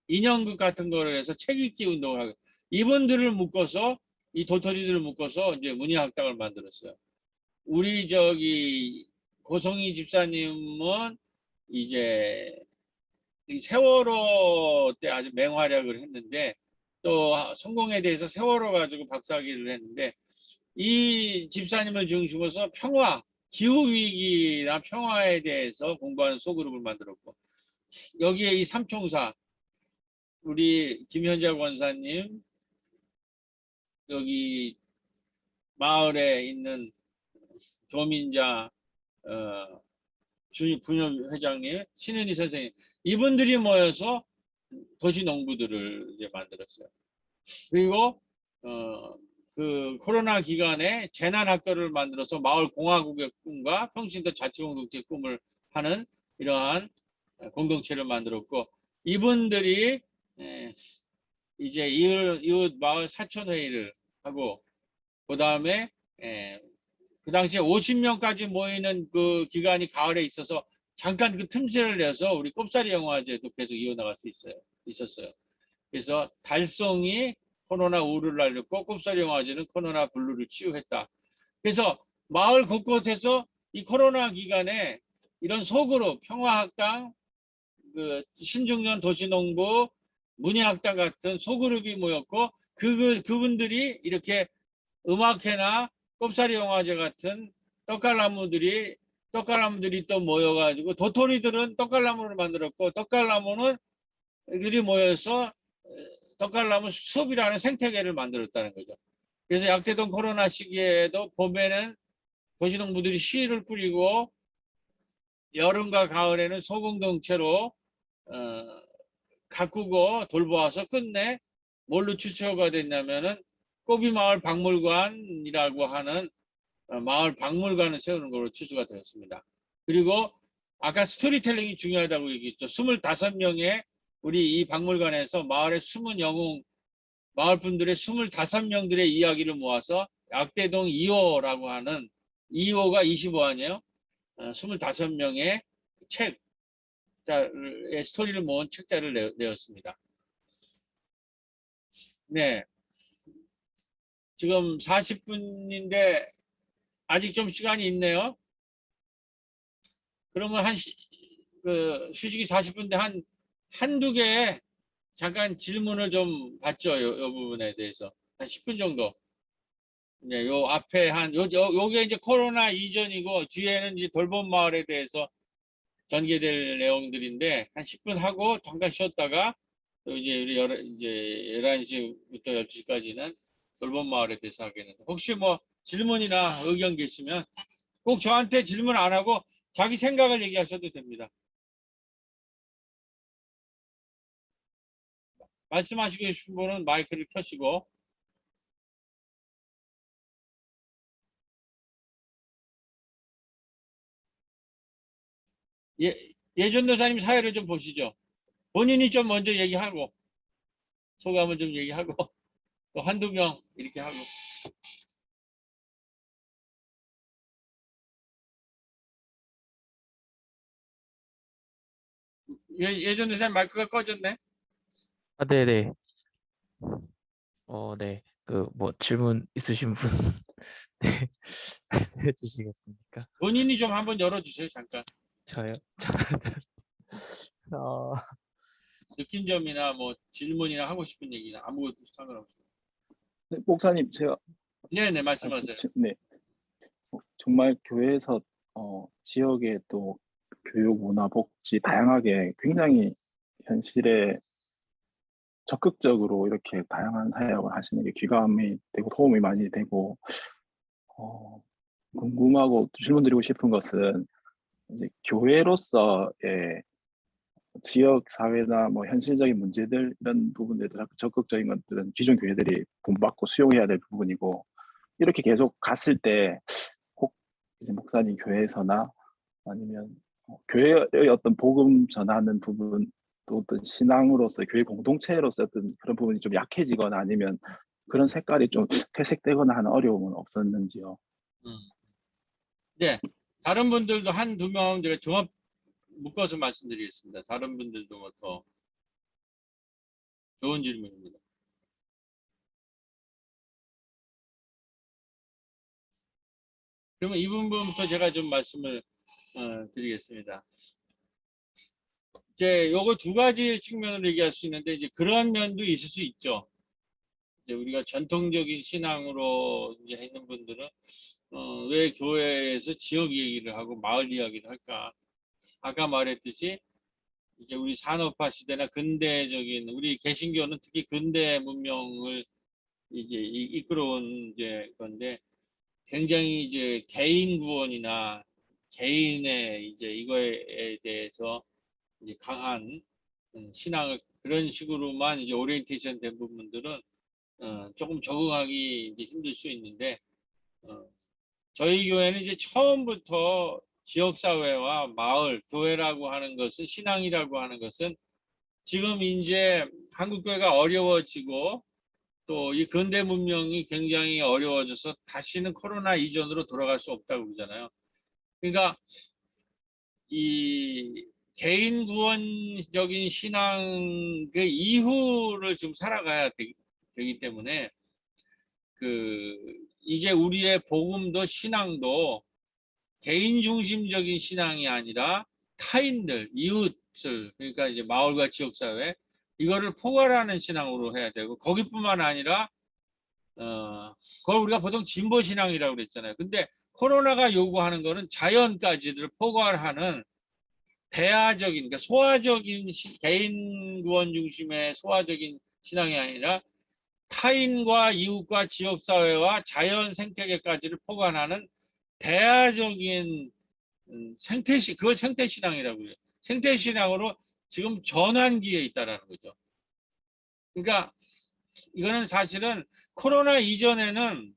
인형극 같은 거를 해서 책 읽기 운동을 하고 이분들을 묶어서 이 도토리들을 묶어서 이제 문예학당을 만들었어요. 우리 저기 고성희 집사님은 이제 세월호 때 아주 맹활약을 했는데 또 성공에 대해서 세월호 가지고 박사학위를 했는데 이 집사님을 중심으로 해서 기후위기나 평화에 대해서 공부하는 소그룹을 만들었고 여기에 이 삼총사 우리 김현자 권사님 여기 마을에 있는 조민자 분협회장님 신은희 선생님 이분들이 모여서 도시 농부들을 이제 만들었어요. 그리고 그 코로나 기간에 재난학교를 만들어서 마을 공화국의 꿈과 평신도 자치공동체의 꿈을 하는 이러한 공동체를 만들었고, 이분들이 이제 이웃 마을 사촌회의를 하고, 그 다음에 그 당시에 50명까지 모이는 그 기간이 가을에 있어서 잠깐 그 틈새를 내서 우리 꼽사리 영화제도 계속 이어나갈 수 있었어요. 그래서 달성이 코로나 우를 날렸고 꼽사리 영화제는 코로나 블루를 치유했다. 그래서 마을 곳곳에서 이 코로나 기간에 이런 소그룹, 평화학당, 그 신중년 도시농부, 문예학당 같은 소그룹이 모였고, 그분들이 이렇게 음악회나 꼽사리 영화제 같은 떡갈나무들이 또 모여가지고, 도토리들은 떡갈나무를 만들었고, 떡갈나무는 들이 모여서 떡갈나무 숲이라는 생태계를 만들었다는 거죠. 그래서 약재동 코로나 시기에도 봄에는 도시농부들이 씨를 뿌리고, 여름과 가을에는 소공동체로 가꾸고 돌보아서 끝내 뭘로 추초가 됐냐면은 꼬비마을 박물관이라고 하는 마을 박물관을 세우는 걸로 추수가 되었습니다. 그리고 아까 스토리텔링이 중요하다고 얘기했죠. 25명의 우리 이 박물관에서 마을의 숨은 영웅, 마을 분들의 25명들의 이야기를 모아서 약대동 2호라고 하는 2호가 25아니에요. 25명의 책자의 스토리를 모은 책자를 내었습니다. 네. 지금 40분인데 아직 좀 시간이 있네요. 그러면 휴식이 40분인데 한두 개 잠깐 질문을 좀 받죠. 요 부분에 대해서. 한 10분 정도. 네, 요 앞에 요게 이제 코로나 이전이고, 뒤에는 이제 돌봄 마을에 대해서 전개될 내용들인데, 한 10분 하고 잠깐 쉬었다가, 또 이제 이제 11시부터 12시까지는 돌봄 마을에 대해서 하겠는데, 혹시 뭐 질문이나 의견 계시면 꼭 저한테 질문 안 하고 자기 생각을 얘기하셔도 됩니다. 말씀하시고 싶은 분은 마이크를 켜시고. 예전도사님 사회를 좀 보시죠. 본인이 좀 먼저 얘기하고, 소감을 좀 얘기하고, 또 한두 명 이렇게 하고. 예전도사님 마이크가 꺼졌네. 아, 네네. 네. 그, 뭐, 질문 있으신 분, 네, 말씀해 주시겠습니까? 본인이 좀 한번 열어주세요. 잠깐. 저요? 어, 느낀 점이나 뭐 질문이나 하고 싶은 얘기나 아무것도 상관없어요. 네, 목사님, 제가 네네, 말씀하세요. 네, 정말 교회에서 지역의 또 교육, 문화, 복지 다양하게 굉장히 현실에 적극적으로 이렇게 다양한 사역을 하시는 게 귀감이 되고 도움이 많이 되고, 궁금하고 질문드리고 싶은 것은 이제 교회로서의 지역 사회나 뭐 현실적인 문제들 이런 부분들도 적극적인 것들은 기존 교회들이 본받고 수용해야 될 부분이고, 이렇게 계속 갔을 때 혹 이제 목사님 교회에서나 아니면 교회의 어떤 복음 전하는 부분, 또 어떤 신앙으로서 교회 공동체로서 어떤 그런 부분이 좀 약해지거나 아니면 그런 색깔이 좀 퇴색되거나 하는 어려움은 없었는지요? 음. 네, 다른 분들도 한두 명 제가 종합 묶어서 말씀드리겠습니다. 다른 분들도 뭐 더 좋은 질문입니다. 그러면 이 부분부터 제가 좀 말씀을 드리겠습니다. 이제 요거 두 가지 측면으로 얘기할 수 있는데, 이제 그런 면도 있을 수 있죠. 이제 우리가 전통적인 신앙으로 이제 있는 분들은 왜 교회에서 지역 얘기를 하고 마을 이야기를 할까? 아까 말했듯이 이제 우리 산업화 시대나 근대적인 우리 개신교는 특히 근대 문명을 이제 이끌어온 이제 건데, 굉장히 이제 개인 구원이나 개인의 이제 이거에 대해서 이제 강한 신앙을 그런 식으로만 이제 오리엔테이션 된 부분들은 조금 적응하기 이제 힘들 수 있는데, 저희 교회는 이제 처음부터 지역사회와 마을, 교회라고 하는 것은, 신앙이라고 하는 것은 지금 이제 한국교회가 어려워지고 또 이 근대 문명이 굉장히 어려워져서 다시는 코로나 이전으로 돌아갈 수 없다고 그러잖아요. 그러니까 이 개인 구원적인 신앙 그 이후를 좀 살아가야 되기 때문에 이제 우리의 복음도 신앙도 개인 중심적인 신앙이 아니라 타인들, 이웃을, 그러니까 이제 마을과 지역사회, 이거를 포괄하는 신앙으로 해야 되고, 거기뿐만 아니라 그걸 우리가 보통 진보신앙이라고 그랬잖아요. 근데 코로나가 요구하는 거는 자연까지를 포괄하는 대화적인, 그러니까 소화적인 개인 구원 중심의 소화적인 신앙이 아니라 타인과 이웃과 지역사회와 자연 생태계까지를 포괄하는 대화적인 그걸 생태신앙이라고 해요. 생태신앙으로 지금 전환기에 있다라는 거죠. 그러니까 이거는 사실은 코로나 이전에는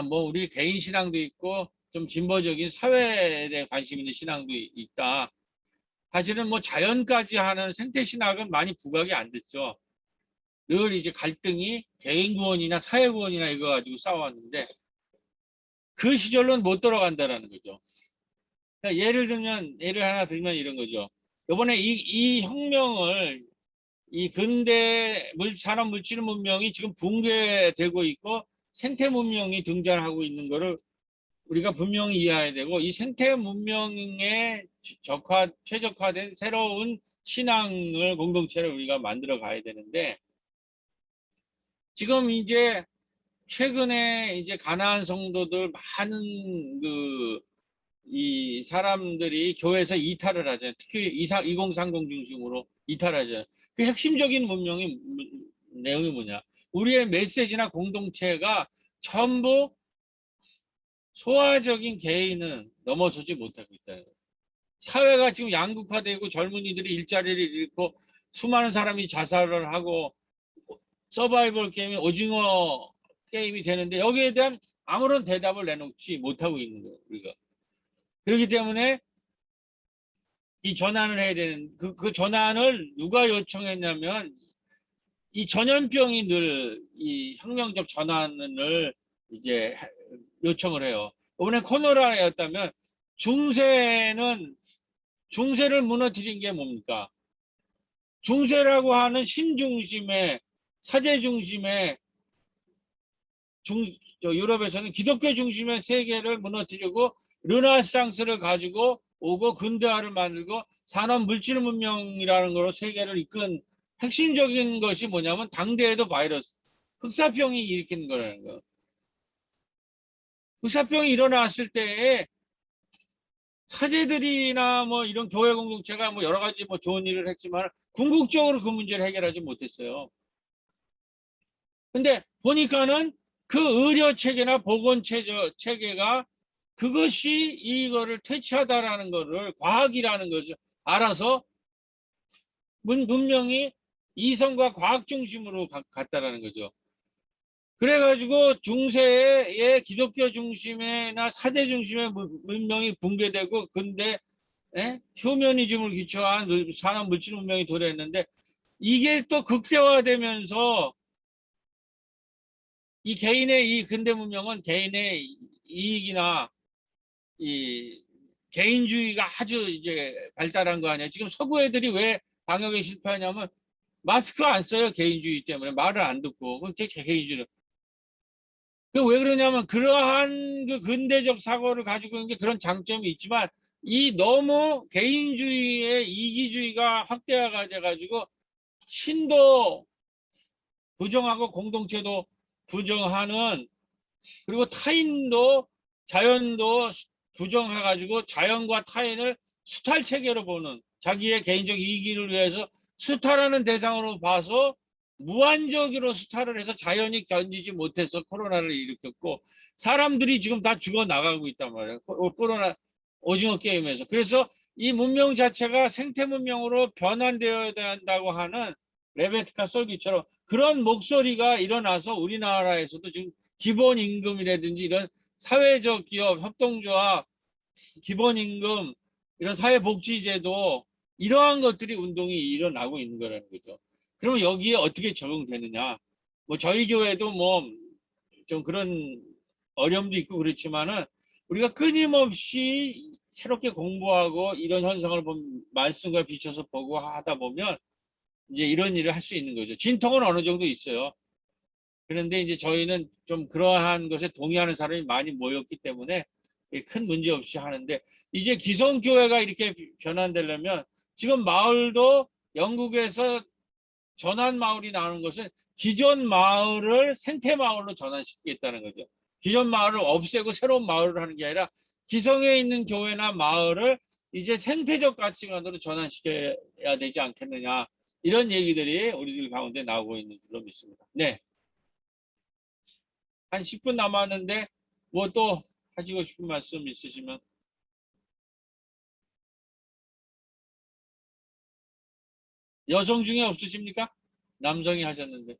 뭐 우리 개인 신앙도 있고 좀 진보적인 사회에 대해 관심 있는 신앙도 있다. 사실은 뭐 자연까지 하는 생태신학은 많이 부각이 안 됐죠. 늘 이제 갈등이 개인 구원이나 사회 구원이나 이거 가지고 싸웠는데 그 시절로는 못 돌아간다라는 거죠. 그러니까 예를 하나 들면 이런 거죠. 이번에 이 혁명을 이 근대 산업 물질 문명이 지금 붕괴되고 있고 생태 문명이 등장하고 있는 거를 우리가 분명히 이해해야 되고 이 생태 문명에 최적화된 새로운 신앙을 공동체를 우리가 만들어 가야 되는데 지금 이제 최근에 이제 가나안 성도들 많은 이 사람들이 교회에서 이탈을 하잖아요. 특히 2030 중심으로 이탈하잖아요. 그 핵심적인 내용이 뭐냐? 우리의 메시지나 공동체가 전부 소화적인 개인은 넘어서지 못하고 있다는 거예요. 사회가 지금 양극화되고 젊은이들이 일자리를 잃고 수많은 사람이 자살을 하고 서바이벌 게임이 오징어 게임이 되는데 여기에 대한 아무런 대답을 내놓지 못하고 있는 거예요. 우리가. 그렇기 때문에 이 전환을 해야 되는 그 전환을 누가 요청했냐면 이 전염병이 늘 이 혁명적 전환을 이제 요청을 해요. 이번에 코로나였다면 중세를 무너뜨린 게 뭡니까? 중세라고 하는 신중심의 사제 중심의 유럽에서는 기독교 중심의 세계를 무너뜨리고 르네상스를 가지고 오고 근대화를 만들고 산업 물질 문명이라는 걸로 세계를 이끈 핵심적인 것이 뭐냐면 당대에도 바이러스, 흑사병이 일으킨 거라는 거. 흑사병이 일어났을 때에 사제들이나 뭐 이런 교회 공동체가 뭐 여러 가지 뭐 좋은 일을 했지만 궁극적으로 그 문제를 해결하지 못했어요. 근데 보니까는 그 의료 체계나 보건 체계가 그것이 이거를 퇴치하다라는 거를 과학이라는 거죠. 알아서 문명이 이성과 과학 중심으로 갔다라는 거죠. 그래가지고 중세의 기독교 중심이나 사제 중심의 문명이 붕괴되고 근데 휴머니즘을 기초한 산업 물질 문명이 도래했는데 이게 또 극대화되면서 이 개인의 이 근대 문명은 개인의 이익이나 이 개인주의가 아주 이제 발달한 거 아니야. 지금 서구 애들이 왜 방역에 실패하냐면 마스크 안 써요. 개인주의 때문에 말을 안 듣고. 그럼 제 개인주의. 그 왜 그러냐면 그러한 그 근대적 사고를 가지고 있는 게 그런 장점이 있지만 이 너무 개인주의의 이기주의가 확대가 돼가지고 신도 부정하고 공동체도 부정하는 그리고 타인도 자연도 부정해가지고 자연과 타인을 수탈 체계로 보는 자기의 개인적 이익을 위해서 수탈하는 대상으로 봐서 무한적으로 수탈을 해서 자연이 견디지 못해서 코로나를 일으켰고 사람들이 지금 다 죽어나가고 있단 말이에요. 코로나 오징어 게임에서. 그래서 이 문명 자체가 생태 문명으로 변환되어야 한다고 하는 레베카 솔기처럼 그런 목소리가 일어나서 우리나라에서도 지금 기본임금이라든지 이런 사회적 기업, 협동조합, 기본임금, 이런 사회복지제도 이러한 것들이 운동이 일어나고 있는 거라는 거죠. 그러면 여기에 어떻게 적용되느냐? 뭐 저희 교회도 뭐 좀 그런 어려움도 있고 그렇지만은 우리가 끊임없이 새롭게 공부하고 이런 현상을 말씀과 비춰서 보고 하다 보면 이제 이런 일을 할 수 있는 거죠. 진통은 어느 정도 있어요. 그런데 이제 저희는 좀 그러한 것에 동의하는 사람이 많이 모였기 때문에 큰 문제 없이 하는데, 이제 기성교회가 이렇게 변환되려면 지금 마을도 영국에서 전환 마을이 나오는 것은 기존 마을을 생태 마을로 전환시키겠다는 거죠. 기존 마을을 없애고 새로운 마을을 하는 게 아니라 기성에 있는 교회나 마을을 이제 생태적 가치관으로 전환시켜야 되지 않겠느냐, 이런 얘기들이 우리들 가운데 나오고 있는 줄로 믿습니다. 네. 한 10분 남았는데 뭐 또 하시고 싶은 말씀 있으시면. 여성 중에 없으십니까? 남성이 하셨는데.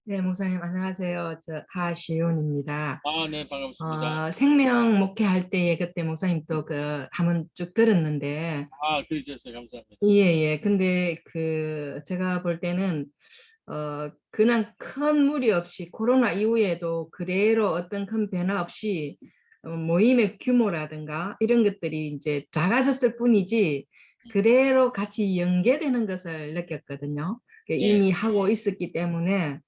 네, 목사님 안녕하세요. 저 하시윤입니다. 아, 네, 반갑습니다. 생명 목회할 때에 그때 목사님 또 그 한번 쭉 들었는데, 아, 그러셨어요. 감사합니다. 예. 근데 그 제가 볼 때는 그냥 큰 무리 없이 코로나 이후에도 그대로 어떤 큰 변화 없이 모임의 규모라든가 이런 것들이 이제 작아졌을 뿐이지 그대로 같이 연계되는 것을 느꼈거든요. 이미 하고 있었기 때문에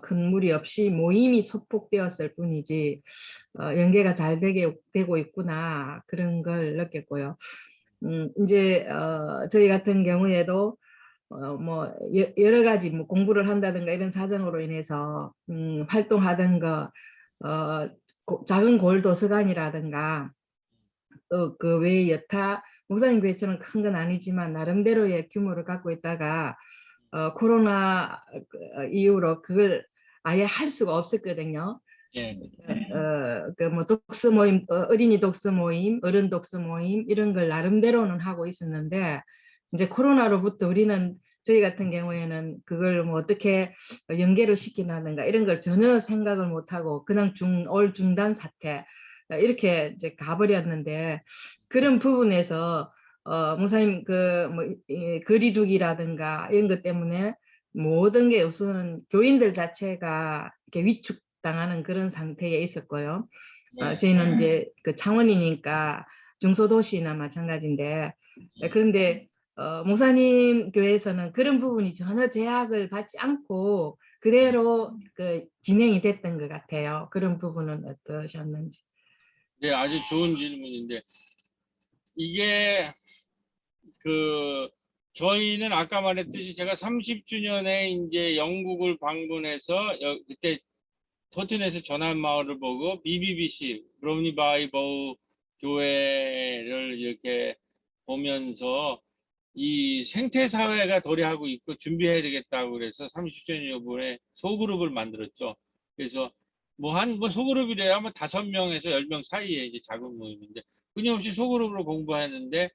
큰 무리 없이 모임이 소폭되었을 뿐이지 연계가 잘 되고 있구나, 그런 걸 느꼈고요. 이제 저희 같은 경우에도 뭐 여러 가지 뭐 공부를 한다든가 이런 사정으로 인해서 활동하던 거 작은 골 도서관이라든가 또 그 외에 여타 목사님 교회처럼 큰 건 아니지만 나름대로의 규모를 갖고 있다가 코로나 이후로 그걸 아예 할 수가 없었거든요. 예. 그 뭐 독서 모임, 어린이 독서 모임, 어른 독서 모임 이런 걸 나름대로는 하고 있었는데, 이제 코로나로부터 우리는 저희 같은 경우에는 그걸 뭐 어떻게 연계를 시키나든가 이런 걸 전혀 생각을 못 하고 그냥 올 중단 사태 이렇게 이제 가버렸는데, 그런 부분에서 목사님 그뭐 거리두기라든가 이런 것 때문에 모든 게 우선 교인들 자체가 이렇게 위축당하는 그런 상태에 있었고요. 저희는 이제 그 창원이니까 중소도시나 마찬가지인데, 그런데 목사님 교회에서는 그런 부분이 전혀 제약을 받지 않고 그대로 그 진행이 됐던 것 같아요. 그런 부분은 어떠셨는지. 네, 아주 좋은 질문인데, 이게 저희는 아까 말했듯이 제가 30주년에 이제 영국을 방문해서 그때 토튼에서 전환 마을을 보고 BBBC 브롬리 바이버 교회를 이렇게 보면서 이 생태 사회가 도래하고 있고 준비해야 되겠다고 그래서 30주년 이번에 소그룹을 만들었죠. 그래서 뭐 소그룹이래야 뭐 5명에서 10명 사이에 이제 작은 모임인데, 끊임없이 소그룹으로 공부했는데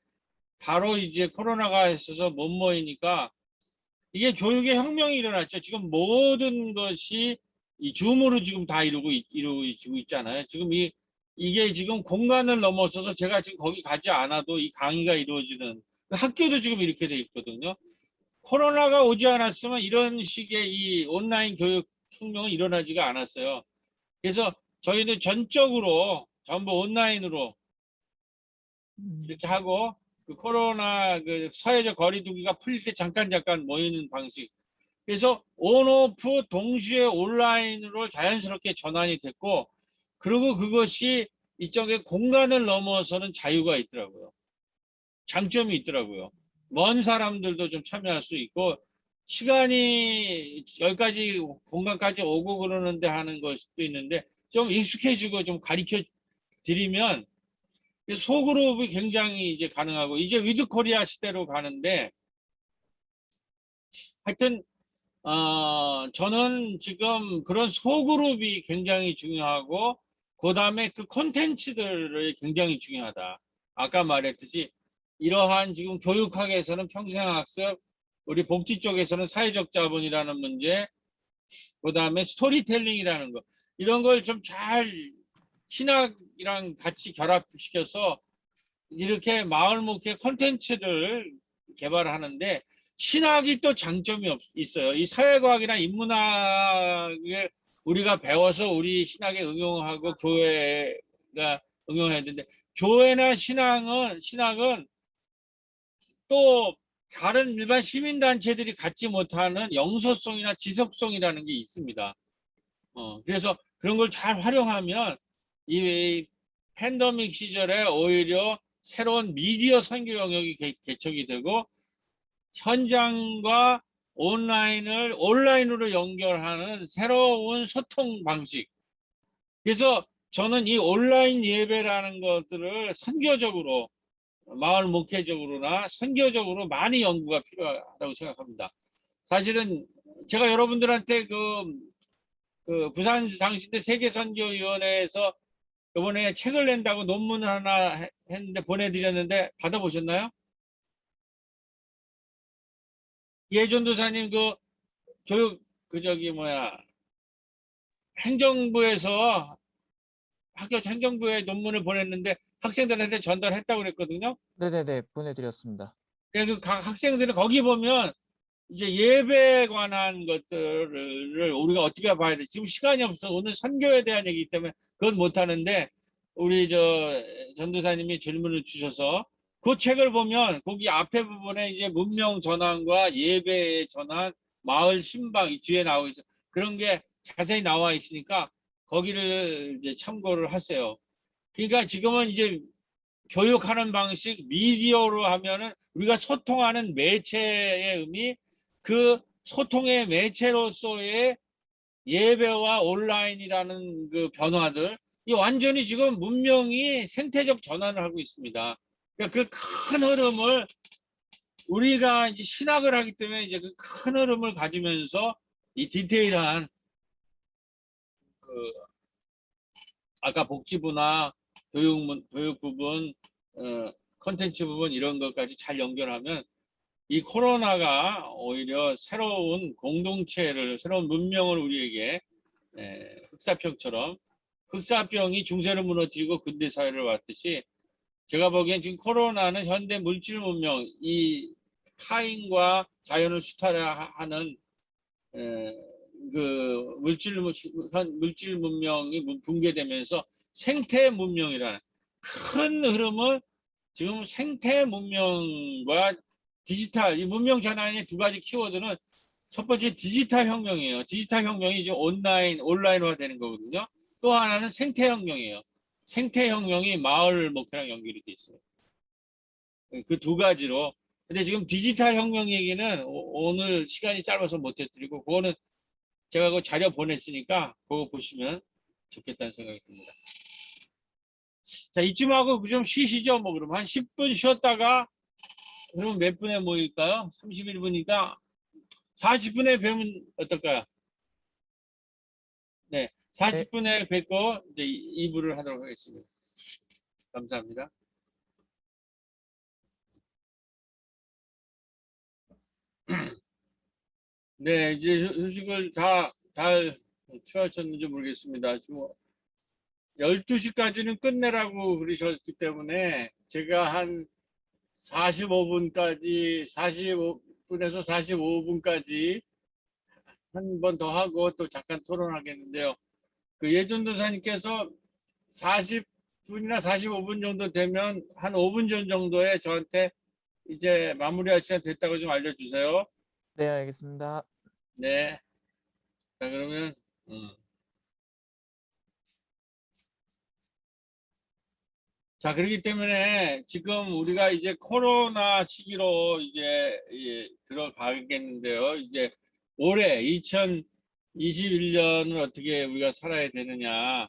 바로 이제 코로나가 있어서 못 모이니까 이게 교육의 혁명이 일어났죠. 지금 모든 것이 이 줌으로 지금 다 이루어지고 있잖아요. 지금 이게 지금 공간을 넘어서서 제가 지금 거기 가지 않아도 이 강의가 이루어지는, 학교도 지금 이렇게 돼 있거든요. 코로나가 오지 않았으면 이런 식의 이 온라인 교육 혁명은 일어나지가 않았어요. 그래서 저희는 전적으로 전부 온라인으로 이렇게 하고, 그 코로나 그 사회적 거리두기가 풀릴 때 잠깐 모이는 방식. 그래서 온오프 동시에 온라인으로 자연스럽게 전환이 됐고, 그리고 그것이 이쪽에 공간을 넘어서는 자유가 있더라고요. 장점이 있더라고요. 먼 사람들도 좀 참여할 수 있고, 시간이 여기까지 공간까지 오고 그러는데 하는 것도 있는데, 좀 익숙해지고 좀 가르쳐 드리면 소그룹이 굉장히 이제 가능하고, 이제 위드 코리아 시대로 가는데, 하여튼 저는 지금 그런 소그룹이 굉장히 중요하고, 그 다음에 그 콘텐츠들이 굉장히 중요하다. 아까 말했듯이 이러한 지금 교육학에서는 평생학습, 우리 복지 쪽에서는 사회적 자본이라는 문제, 그다음에 스토리텔링이라는 거, 이런 걸 좀 잘 신학이랑 같이 결합시켜서 이렇게 마을 목회 콘텐츠를 개발하는데, 신학이 또 장점이 있어요. 이 사회과학이나 인문학을 우리가 배워서 우리 신학에 응용하고 교회가 응용해야 되는데, 교회나 신학은 또 다른 일반 시민단체들이 갖지 못하는 영소성이나 지속성이라는 게 있습니다. 그래서 그런 걸 잘 활용하면 이 팬데믹 시절에 오히려 새로운 미디어 선교 영역이 개척이 되고, 현장과 온라인으로 연결하는 새로운 소통 방식. 그래서 저는 이 온라인 예배라는 것들을 선교적으로, 마을 목회적으로나 선교적으로 많이 연구가 필요하다고 생각합니다. 사실은 제가 여러분들한테 그 부산 장신대 세계선교위원회에서 이번에 책을 낸다고 논문 하나 했는데 보내드렸는데 받아보셨나요? 예전도사님 교육 행정부에서 학교 행정부에 논문을 보냈는데 학생들한테 전달했다고 그랬거든요. 네네네, 보내드렸습니다. 그래서 각 학생들은 거기 보면 이제 예배에 관한 것들을 우리가 어떻게 봐야 돼? 지금 시간이 없어. 오늘 선교에 대한 얘기이기 때문에 그건 못 하는데, 우리 전도사님이 질문을 주셔서 그 책을 보면 거기 앞에 부분에 이제 문명 전환과 예배의 전환, 마을 신방 이 뒤에 나오고 있죠. 그런 게 자세히 나와 있으니까 거기를 이제 참고를 하세요. 그러니까 지금은 이제 교육하는 방식, 미디어로 하면은 우리가 소통하는 매체의 의미, 그 소통의 매체로서의 예배와 온라인이라는 그 변화들, 이 완전히 지금 문명이 생태적 전환을 하고 있습니다. 그러니까 그 큰 흐름을 우리가 이제 신학을 하기 때문에 이제 그 큰 흐름을 가지면서 이 디테일한 그 아까 복지부나 교육 부분, 콘텐츠 부분 이런 것까지 잘 연결하면 이 코로나가 오히려 새로운 공동체를, 새로운 문명을 우리에게 흑사병처럼, 흑사병이 중세를 무너뜨리고 근대 사회를 왔듯이, 제가 보기엔 지금 코로나는 현대 물질 문명, 이 타인과 자연을 수탈하는 그 물질 문명이 붕괴되면서 생태 문명이라는 큰 흐름을, 지금 생태 문명과 디지털, 이 문명 전환의 두 가지 키워드는, 첫 번째 디지털 혁명이에요. 디지털 혁명이 이제 온라인화 되는 거거든요. 또 하나는 생태 혁명이에요. 생태 혁명이 마을 목표랑 연결이 돼 있어요. 그 두 가지로. 근데 지금 디지털 혁명 얘기는 오늘 시간이 짧아서 못 해드리고, 그거는 제가 그 자료 보냈으니까 그거 보시면 좋겠다는 생각이 듭니다. 자, 이쯤 하고 좀 쉬시죠. 뭐 그럼 한 10분 쉬었다가, 그러면 몇 분에 모일까요? 31분이니까 40분에 뵈면 어떨까요? 네, 40분에 뵙고 이제 2부를 하도록 하겠습니다. 감사합니다. 네, 이제 휴식을 잘 취하셨는지 모르겠습니다. 지금 12시까지는 끝내라고 그러셨기 때문에 제가 한 45분에서 45분까지 한 번 더 하고 또 잠깐 토론하겠는데요. 그 예전도사님께서 40분이나 45분 정도 되면 한 5분 전 정도에 저한테 이제 마무리할 시간 됐다고 좀 알려주세요. 네, 알겠습니다. 네. 자, 그러면, 자, 그렇기 때문에 지금 우리가 이제 코로나 시기로 이제 들어가겠는데요. 이제 올해 2021년을 어떻게 우리가 살아야 되느냐.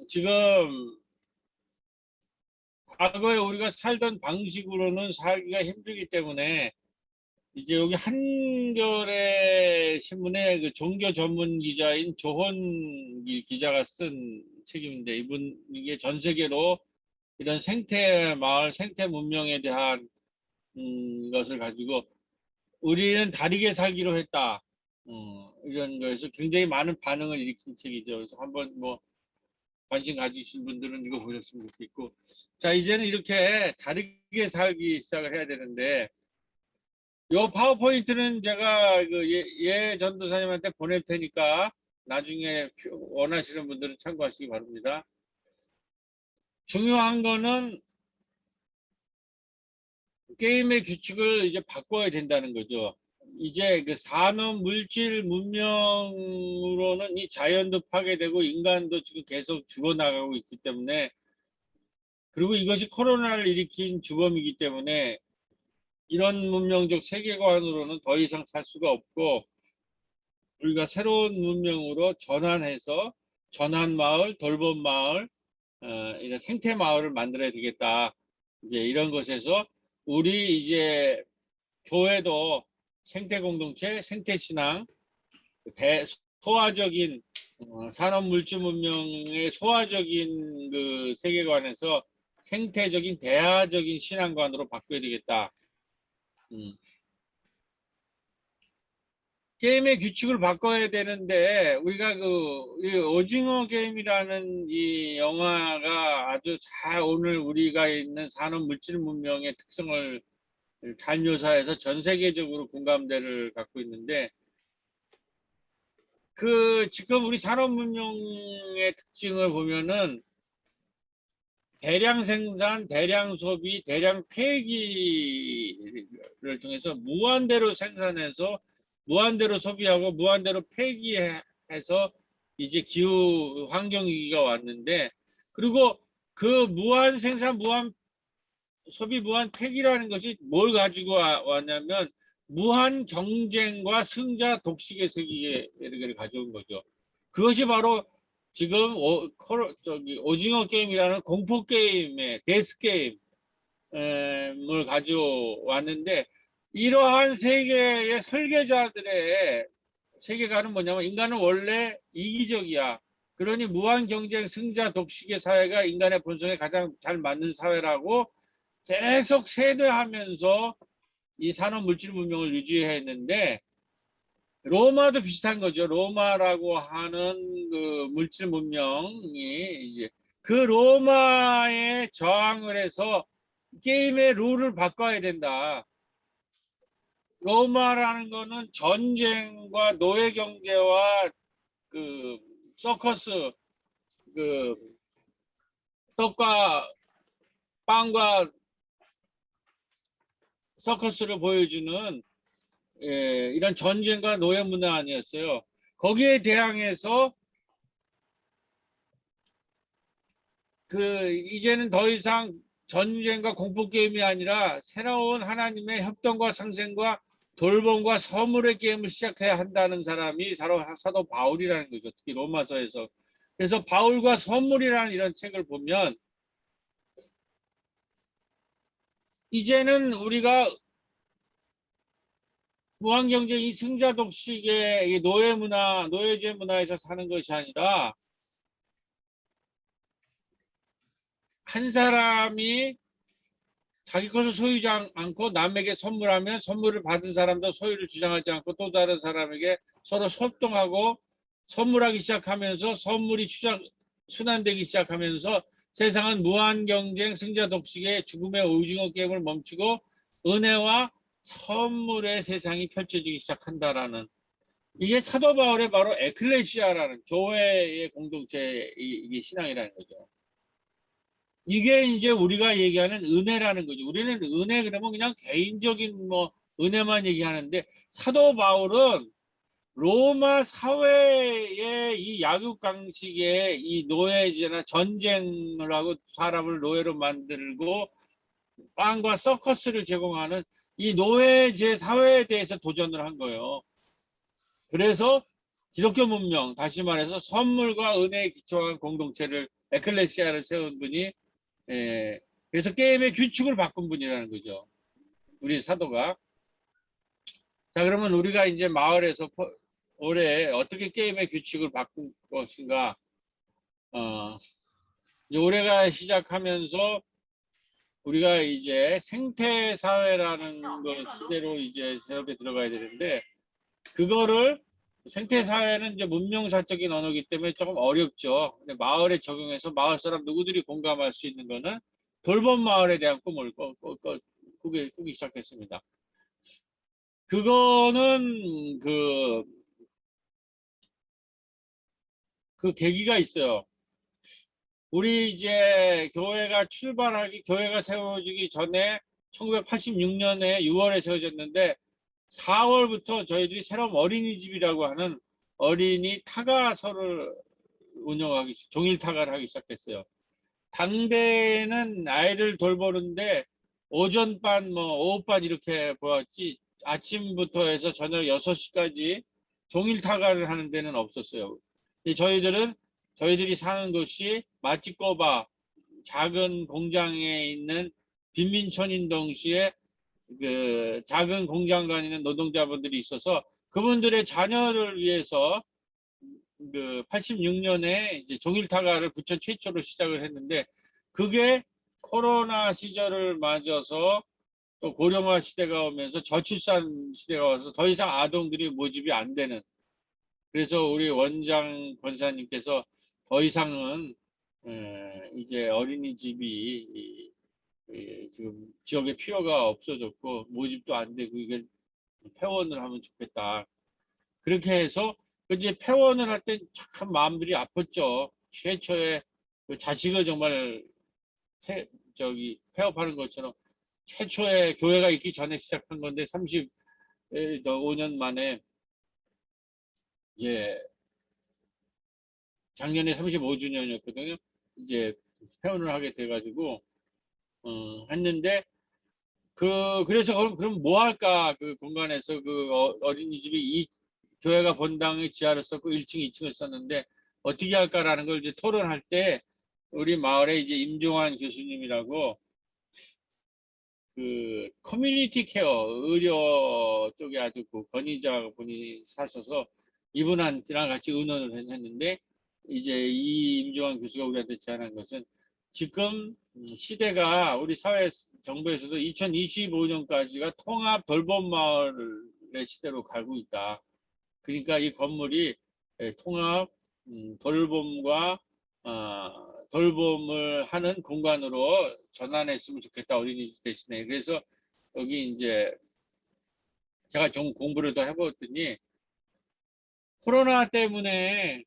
지금 과거에 우리가 살던 방식으로는 살기가 힘들기 때문에 이제 여기 한겨레 신문의 그 종교 전문 기자인 조헌길 기자가 쓴 책인데, 이게 전 세계로 이런 생태 마을, 생태 문명에 대한 것을 가지고 우리는 다르게 살기로 했다. 이런 거에서 굉장히 많은 반응을 일으킨 책이죠. 그래서 한번 뭐 관심 가지신 분들은 이거 보셨으면 좋겠고, 자 이제는 이렇게 다르게 살기 시작을 해야 되는데, 요 파워포인트는 제가 그 예 전도사님한테 보낼 테니까 나중에 원하시는 분들은 참고하시기 바랍니다. 중요한 거는 게임의 규칙을 이제 바꿔야 된다는 거죠. 이제 그 산업 물질 문명으로는 이 자연도 파괴되고 인간도 지금 계속 죽어나가고 있기 때문에, 그리고 이것이 코로나를 일으킨 주범이기 때문에 이런 문명적 세계관으로는 더 이상 살 수가 없고, 우리가 새로운 문명으로 전환해서 전환마을, 돌봄마을, 이런 생태마을을 만들어야 되겠다. 이제 이런 것에서 우리 이제 교회도 생태공동체, 생태신앙, 소화적인 산업물질 문명의 소화적인 그 세계관에서 생태적인 대화적인 신앙관으로 바꿔야 되겠다. 게임의 규칙을 바꿔야 되는데, 우리가 이 오징어 게임이라는 이 영화가 아주 잘 오늘 우리가 있는 산업 물질 문명의 특성을 잘 묘사해서 전 세계적으로 공감대를 갖고 있는데, 지금 우리 산업 문명의 특징을 보면은 대량 생산, 대량 소비, 대량 폐기를 통해서 무한대로 생산해서 무한대로 소비하고 무한대로 폐기해서 이제 기후 환경 위기가 왔는데, 그리고 그 무한 생산, 무한 소비, 무한 폐기라는 것이 뭘 가지고 왔냐면 무한 경쟁과 승자 독식의 세계를 가져온 거죠. 그것이 바로 지금 오징어 게임이라는 공포 게임의 데스 게임을 가져왔는데, 이러한 세계의 설계자들의 세계관은 뭐냐면 인간은 원래 이기적이야. 그러니 무한 경쟁, 승자 독식의 사회가 인간의 본성에 가장 잘 맞는 사회라고 계속 세뇌하면서 이 산업 물질 문명을 유지했는데, 로마도 비슷한 거죠. 로마라고 하는 그 물질 문명이 이제 그 로마에 저항을 해서 게임의 룰을 바꿔야 된다. 로마라는 거는 전쟁과 노예 경제와 그 서커스, 그 떡과 빵과 서커스를 보여주는 이런 전쟁과 노예 문화 아니었어요. 거기에 대항해서 이제는 더 이상 전쟁과 공포 게임이 아니라 새로운 하나님의 협동과 상생과 돌봄과 선물의 게임을 시작해야 한다는 사람이 사도 바울이라는 거죠. 특히 로마서에서. 그래서 바울과 선물이라는 이런 책을 보면 이제는 우리가 무한경쟁 이 승자 독식의 이 노예 문화, 노예제 문화에서 사는 것이 아니라 한 사람이 자기 것을 소유하지 않고 남에게 선물하면 선물을 받은 사람도 소유를 주장하지 않고 또 다른 사람에게 서로 소통하고 선물하기 시작하면서 선물이 순환되기 시작하면서 세상은 무한경쟁 승자 독식의 죽음의 오징어 게임을 멈추고 은혜와 선물의 세상이 펼쳐지기 시작한다라는, 이게 사도 바울의 바로 에클레시아라는 교회의 공동체의 이게 신앙이라는 거죠. 이게 이제 우리가 얘기하는 은혜라는 거죠. 우리는 은혜 그러면 그냥 개인적인 뭐 은혜만 얘기하는데, 사도 바울은 로마 사회의 이 약육강식의 이 노예제나 전쟁을 하고 사람을 노예로 만들고 빵과 서커스를 제공하는 이 노예제 사회에 대해서 도전을 한 거예요. 그래서 기독교 문명, 다시 말해서 선물과 은혜에 기초한 공동체를, 에클레시아를 세운 분이, 그래서 게임의 규칙을 바꾼 분이라는 거죠. 우리 사도가. 자, 그러면 우리가 이제 마을에서 올해 어떻게 게임의 규칙을 바꾼 것인가. 이제 올해가 시작하면서 우리가 이제 생태 사회라는 거 시대로 이제 새롭게 들어가야 되는데, 그거를 생태 사회는 이제 문명사적인 언어이기 때문에 조금 어렵죠. 근데 마을에 적용해서 마을 사람 누구들이 공감할 수 있는 거는 돌봄 마을에 대한 꿈을 꾸기 시작했습니다. 그거는 그 계기가 있어요. 우리 이제 교회가 세워지기 전에 1986년에 6월에 세워졌는데 4월부터 저희들이 새로운 어린이집이라고 하는 어린이 타가서를 종일 타가를 하기 시작했어요. 당대에는 아이를 돌보는데 오전반, 오후반 이렇게 보았지, 아침부터 해서 저녁 6시까지 종일 타가를 하는 데는 없었어요. 저희들이 사는 곳이 마찌꼬바 작은 공장에 있는 빈민촌인동시에 그 작은 공장 다니는 노동자분들이 있어서 그분들의 자녀를 위해서 그 86년에 이제 종일 타가를 부천 최초로 시작을 했는데, 그게 코로나 시절을 맞아서 또 고령화 시대가 오면서 저출산 시대가 와서 더 이상 아동들이 모집이 안 되는, 그래서 우리 원장 권사님께서 더 이상은 이제 어린이집이 지금 지역에 필요가 없어졌고 모집도 안 되고 이게 폐원을 하면 좋겠다. 그렇게 해서 이제 폐원을 할 때 참 마음들이 아팠죠. 최초에 그 자식을 정말 폐업하는 것처럼 최초에 교회가 있기 전에 시작한 건데 35년 만에 이제 작년에 35주년이었거든요. 이제 폐원을 하게 돼가지고 했는데 그래서 그럼 뭐 할까? 그 공간에서 어린이집이 이 교회가 본당의 지하를 썼고 1층, 2층을 썼는데 어떻게 할까라는 걸 이제 토론할 때 우리 마을에 이제 임종환 교수님이라고 그 커뮤니티 케어 의료 쪽에 아주 그 권위자 분이 사셔서 이분한테랑 같이 의논을 했는데, 이제 이 임종환 교수가 우리한테 제안한 것은 지금 시대가 우리 사회 정부에서도 2025년까지가 통합 돌봄 마을의 시대로 가고 있다. 그러니까 이 건물이 통합 돌봄과 돌봄을 하는 공간으로 전환했으면 좋겠다, 어린이집 대신에. 그래서 여기 이제 제가 좀 공부를 더 해봤더니 코로나 때문에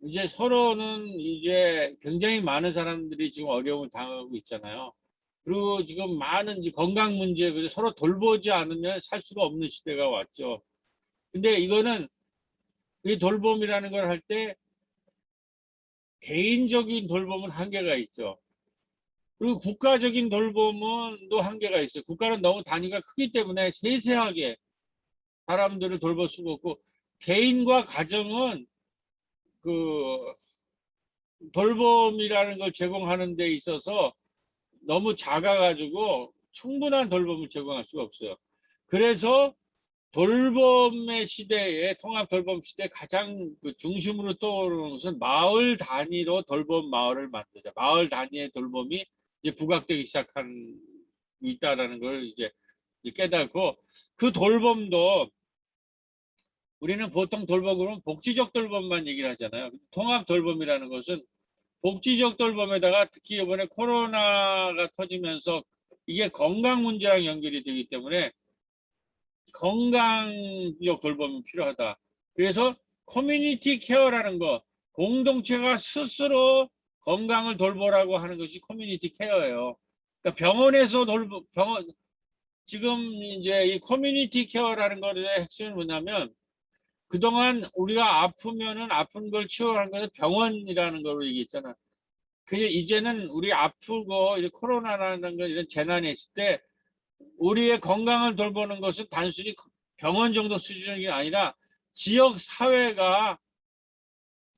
이제 서로는 이제 굉장히 많은 사람들이 지금 어려움을 당하고 있잖아요. 그리고 지금 많은 이제 건강 문제, 그래서 서로 돌보지 않으면 살 수가 없는 시대가 왔죠. 근데 이거는 이 돌봄이라는 걸 할 때 개인적인 돌봄은 한계가 있죠. 그리고 국가적인 돌봄은 또 한계가 있어요. 국가는 너무 단위가 크기 때문에 세세하게 사람들을 돌볼 수가 없고, 개인과 가정은 그 돌봄이라는 걸 제공하는 데 있어서 너무 작아가지고 충분한 돌봄을 제공할 수가 없어요. 그래서 돌봄의 시대에, 통합 돌봄 시대에 가장 그 중심으로 떠오르는 것은 마을 단위로 돌봄 마을을 만들자. 마을 단위의 돌봄이 이제 부각되기 시작한 있다라는 걸 이제 깨닫고, 그 돌봄도 우리는 보통 돌봄은 복지적 돌봄만 얘기를 하잖아요. 통합 돌봄이라는 것은 복지적 돌봄에다가 특히 이번에 코로나가 터지면서 이게 건강 문제랑 연결이 되기 때문에 건강적 돌봄이 필요하다. 그래서 커뮤니티 케어라는 거, 공동체가 스스로 건강을 돌보라고 하는 것이 커뮤니티 케어예요. 그러니까 지금 이제 이 커뮤니티 케어라는 거의 핵심은 뭐냐면, 그동안 우리가 아프면은 아픈 걸 치료하는 것은 병원이라는 걸로 얘기했잖아. 이제는 우리 아프고 이제 코로나라는 거 이런 재난이 있을 때 우리의 건강을 돌보는 것은 단순히 병원 정도 수준이 아니라 지역 사회가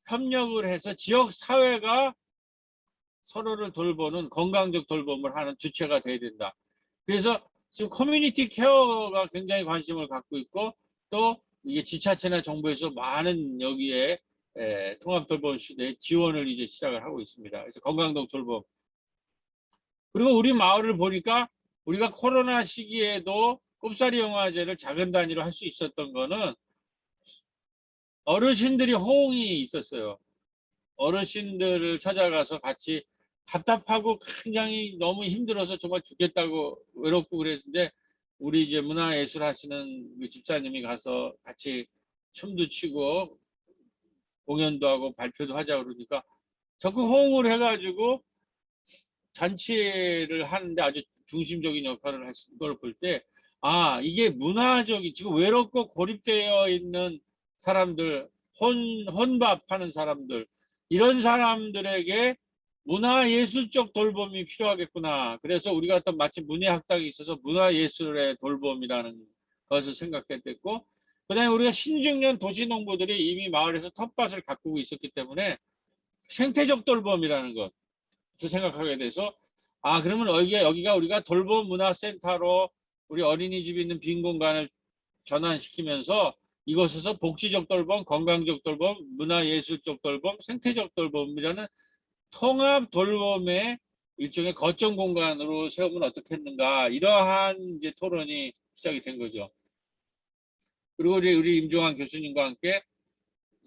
협력을 해서 지역 사회가 서로를 돌보는 건강적 돌봄을 하는 주체가 돼야 된다. 그래서 지금 커뮤니티 케어가 굉장히 관심을 갖고 있고, 또 이게 지자체나 정부에서 많은 여기에 통합 돌봄 시대에 지원을 이제 시작을 하고 있습니다. 그래서 건강적 돌봄 그리고 우리 마을을 보니까 우리가 코로나 시기에도 꼽사리 영화제를 작은 단위로 할 수 있었던 거는 어르신들이 호응이 있었어요. 어르신들을 찾아가서 같이 답답하고 굉장히 너무 힘들어서 정말 죽겠다고 외롭고 그랬는데 우리 이제 문화예술 하시는 그 집사님이 가서 같이 춤도 추고 공연도 하고 발표도 하자 그러니까 적극 호응을 해가지고 잔치를 하는데 아주 중심적인 역할을 하신 걸 볼 때, 아, 이게 문화적인, 지금 외롭고 고립되어 있는 사람들, 혼밥하는 사람들, 이런 사람들에게 문화예술적 돌봄이 필요하겠구나. 그래서 우리가 어떤 마치 문예학당이 있어서 문화예술의 돌봄이라는 것을 생각했고, 그 다음에 우리가 신중년 도시농부들이 이미 마을에서 텃밭을 가꾸고 있었기 때문에 생태적 돌봄이라는 것. 생각하게 돼서 아 그러면 여기가 우리가 돌봄 문화센터로 우리 어린이집 있는 빈 공간을 전환시키면서 이곳에서 복지적 돌봄, 건강적 돌봄, 문화예술적 돌봄, 생태적 돌봄이라는 통합 돌봄의 일종의 거점 공간으로 세우면 어떻겠는가 이러한 이제 토론이 시작이 된 거죠. 그리고 우리 임종환 교수님과 함께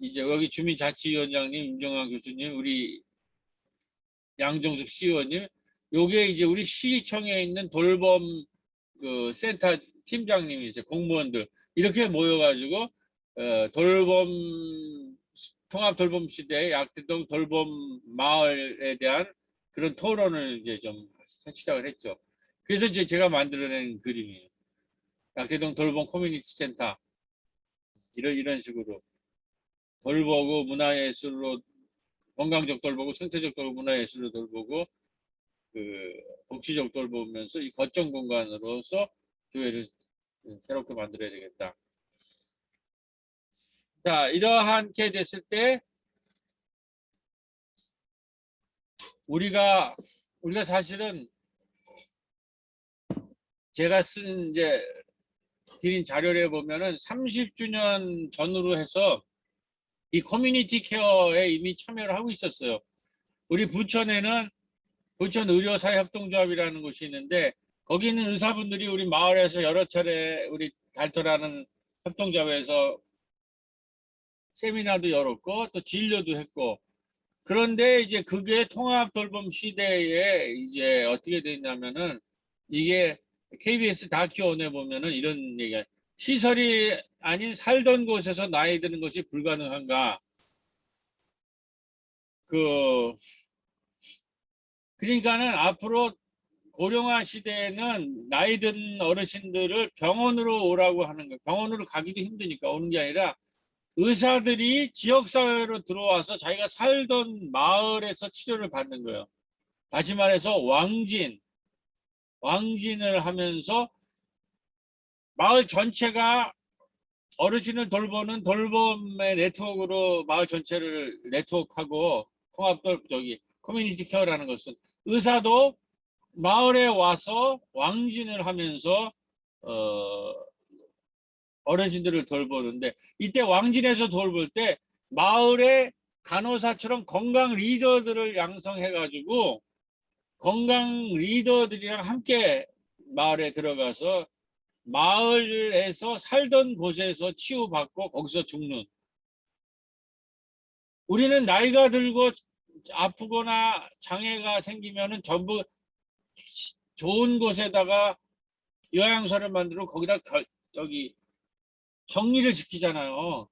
이제 여기 주민자치위원장님, 임종환 교수님, 우리 양정숙 시의원님, 요게 이제 우리 시청에 있는 돌봄 그 센터 팀장님이 이제 공무원들 이렇게 모여가지고 돌봄 통합 돌봄 시대의 약대동 돌봄 마을에 대한 그런 토론을 이제 좀 시작을 했죠. 그래서 이제 제가 만들어낸 그림이에요. 약대동 돌봄 커뮤니티 센터 이런 식으로 돌보고 문화예술로 건강적 돌보고 생태적 돌보고 문화예술로 돌보고 그 복지적 돌보면서 이 거점 공간으로서 교회를 새롭게 만들어야 되겠다. 자, 이러한게 됐을 때 우리가 사실은 제가 쓴 이제 드린 자료를 보면은 30주년 전후로 해서 이 커뮤니티 케어에 이미 참여를 하고 있었어요. 우리 부천에는 부천 의료사회협동조합이라는 곳이 있는데 거기 있는 의사분들이 우리 마을에서 여러 차례 우리 달토라는 협동조합에서 세미나도 열었고 또 진료도 했고 그런데 이제 그게 통합 돌봄 시대에 이제 어떻게 됐냐면은 이게 KBS 다큐원에 보면은 이런 얘기가 시설이 아닌 살던 곳에서 나이 드는 것이 불가능한가 그러니까는 앞으로 고령화 시대에는 나이 든 어르신들을 병원으로 오라고 하는 거 병원으로 가기도 힘드니까 오는 게 아니라 의사들이 지역사회로 들어와서 자기가 살던 마을에서 치료를 받는 거예요. 다시 말해서 왕진을 하면서 마을 전체가 어르신을 돌보는 돌봄의 네트워크로 마을 전체를 네트워크하고 커뮤니티 케어라는 것은 의사도 마을에 와서 왕진을 하면서 어르신들을 돌보는데 이때 왕진에서 돌볼 때 마을의 간호사처럼 건강 리더들을 양성해가지고 건강 리더들이랑 함께 마을에 들어가서 마을에서 살던 곳에서 치유받고 거기서 죽는 우리는 나이가 들고 아프거나 장애가 생기면은 전부 좋은 곳에다가 요양소를 만들고 거기다 격리를 시키잖아요.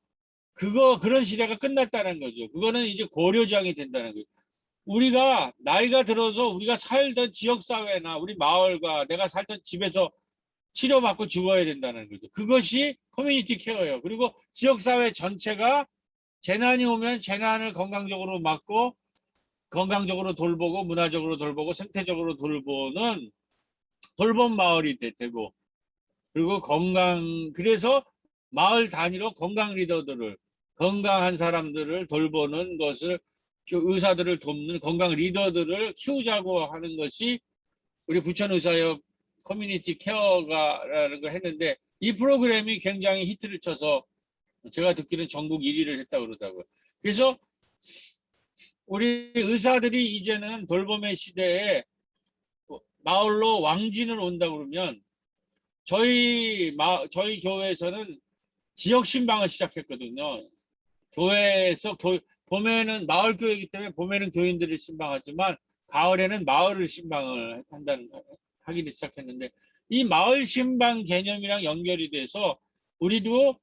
그런 시대가 끝났다는 거죠. 그거는 이제 고려장이 된다는 거죠. 우리가 나이가 들어서 우리가 살던 지역사회나 우리 마을과 내가 살던 집에서 치료받고 죽어야 된다는 거죠. 그것이 커뮤니티 케어예요. 그리고 지역사회 전체가 재난이 오면 재난을 건강적으로 막고 건강적으로 돌보고 문화적으로 돌보고 생태적으로 돌보는 돌봄 마을이 되고 그리고 그래서 마을 단위로 건강 리더들을 건강한 사람들을 돌보는 것을 의사들을 돕는 건강 리더들을 키우자고 하는 것이 우리 부천의사협 커뮤니티 케어가라는 걸 했는데 이 프로그램이 굉장히 히트를 쳐서 제가 듣기는 전국 1위를 했다고 그러더라고요. 그래서 우리 의사들이 이제는 돌봄의 시대에 마을로 왕진을 온다 그러면 저희 교회에서는 지역 신방을 시작했거든요. 교회에서 봄에는 마을 교회이기 때문에 봄에는 교인들을 신방하지만 가을에는 마을을 신방을 하기를 시작했는데, 이 마을 신방 개념이랑 연결이 돼서 우리도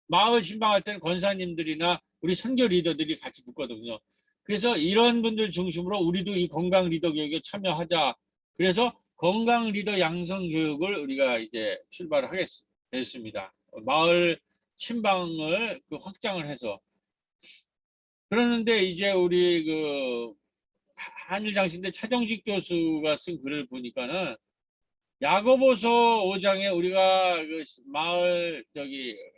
마을 신방할 때는 권사님들이나 우리 선교 리더들이 같이 붙거든요. 그래서 이런 분들 중심으로 우리도 이 건강 리더 교육에 참여하자. 그래서 건강 리더 양성 교육을 우리가 이제 출발을 하겠습니다. 마을 신방을 확장을 해서. 그러는데 이제 우리 한일장신대 차정식 교수가 쓴 글을 보니까는 야고보서 5장에 우리가 마을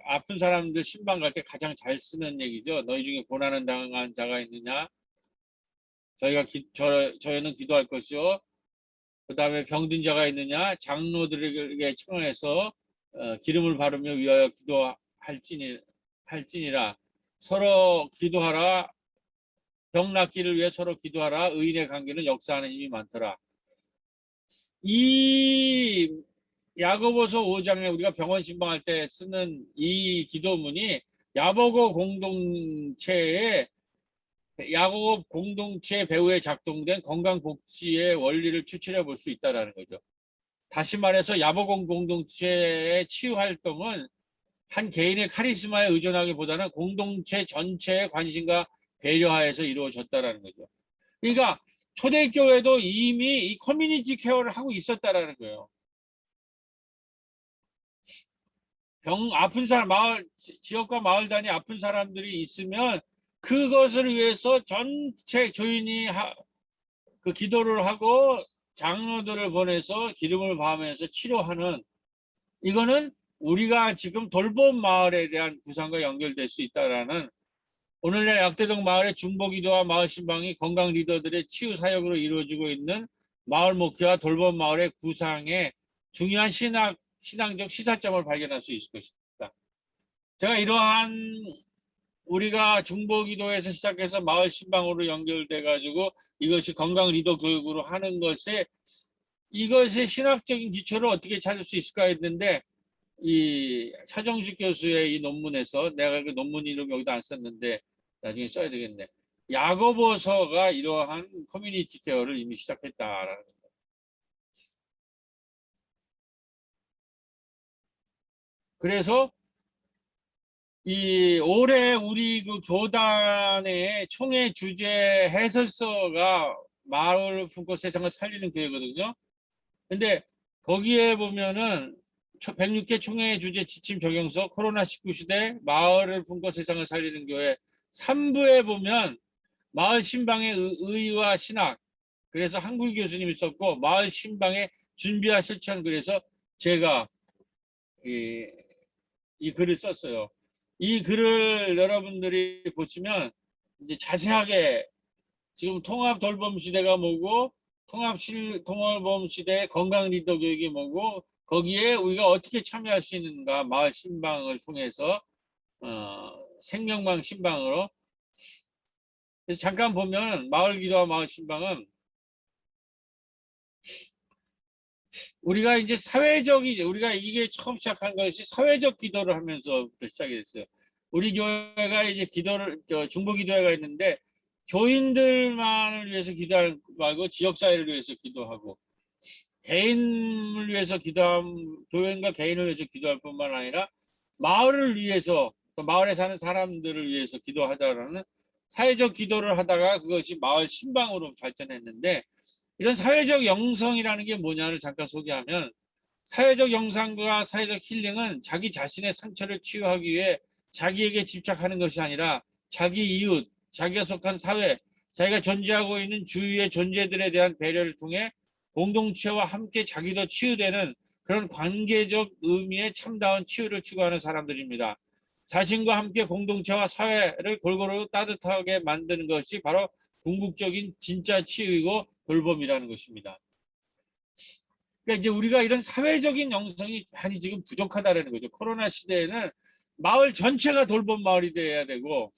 아픈 사람들 신방 갈 때 가장 잘 쓰는 얘기죠. 너희 중에 고난을 당한 자가 있느냐? 저희는 기도할 것이요. 그 다음에 병든 자가 있느냐? 장로들에게 청원해서 기름을 바르며 위하여 할지니라. 서로 기도하라. 병 낫기를 위해 서로 기도하라. 의인의 관계는 역사하는 힘이 많더라. 이 야고보서 5장에 우리가 병원 신방할 때 쓰는 이 기도문이 야고보 공동체 배후에 작동된 건강복지의 원리를 추출해 볼 수 있다는 거죠. 다시 말해서 야고보 공동체의 치유 활동은 한 개인의 카리스마에 의존하기보다는 공동체 전체의 관심과 배려하에서 이루어졌다는 거죠. 그러니까 초대교회도 이미 이 커뮤니티 케어를 하고 있었다라는 거예요. 아픈 사람, 지역과 마을 단위 아픈 사람들이 있으면 그것을 위해서 전체 교인이 기도를 하고 장로들을 보내서 기름을 바하면서 치료하는, 이거는 우리가 지금 돌봄 마을에 대한 구상과 연결될 수 있다라는, 오늘날 약대동 마을의 중보기도와 마을 신방이 건강 리더들의 치유 사역으로 이루어지고 있는 마을 목회와 돌봄 마을의 구상에 중요한 신앙적 시사점을 발견할 수 있을 것입니다. 제가 이러한 우리가 중보기도에서 시작해서 마을 신방으로 연결돼 가지고 이것이 건강 리더 교육으로 하는 이것의 신학적인 기초를 어떻게 찾을 수 있을까 했는데, 이 차정식 교수의 이 논문에서, 내가 그 논문 이름 여기다 안 썼는데 나중에 써야 되겠네. 야고보서가 이러한 커뮤니티 케어를 이미 시작했다라는 겁니다. 그래서 올해 우리 교단의 총회 주제 해설서가 마을 품고 세상을 살리는 교회거든요. 근데 거기에 보면은 106개 총회 주제 지침 적용서 코로나19 시대 마을을 품고 세상을 살리는 교회 3부에 보면 마을 신방의 의의와 신학, 그래서 한국 교수님이 썼고, 마을 신방의 준비와 실천, 그래서 제가 이 글을 썼어요. 이 글을 여러분들이 보시면 이제 자세하게 지금 통합 돌봄 시대가 뭐고, 통합 시대의 건강 리더 교육이 뭐고, 거기에 우리가 어떻게 참여할 수 있는가, 마을 신방을 통해서 생명방 신방으로. 그래서 잠깐 보면 마을 기도와 마을 신방은 우리가 이제 우리가 이게 처음 시작한 것이 사회적 기도를 하면서부터 시작이 됐어요. 우리 교회가 이제 중보 기도회가 있는데, 교인들만을 위해서 기도하지 말고 지역사회를 위해서 기도하고, 개인을 위해서 교인과 개인을 위해서 기도할 뿐만 아니라 마을을 위해서, 또 마을에 사는 사람들을 위해서 기도하자라는 사회적 기도를 하다가 그것이 마을 신방으로 발전했는데, 이런 사회적 영성이라는 게 뭐냐를 잠깐 소개하면, 사회적 영상과 사회적 힐링은 자기 자신의 상처를 치유하기 위해 자기에게 집착하는 것이 아니라 자기 이웃, 자기가 속한 사회, 자기가 존재하고 있는 주위의 존재들에 대한 배려를 통해 공동체와 함께 자기도 치유되는 그런 관계적 의미의 참다운 치유를 추구하는 사람들입니다. 자신과 함께 공동체와 사회를 골고루 따뜻하게 만드는 것이 바로 궁극적인 진짜 치유이고 돌봄이라는 것입니다. 그러니까 이제 우리가 이런 사회적인 영성이 많이 지금 부족하다는 거죠. 코로나 시대에는 마을 전체가 돌봄 마을이 돼야 되고,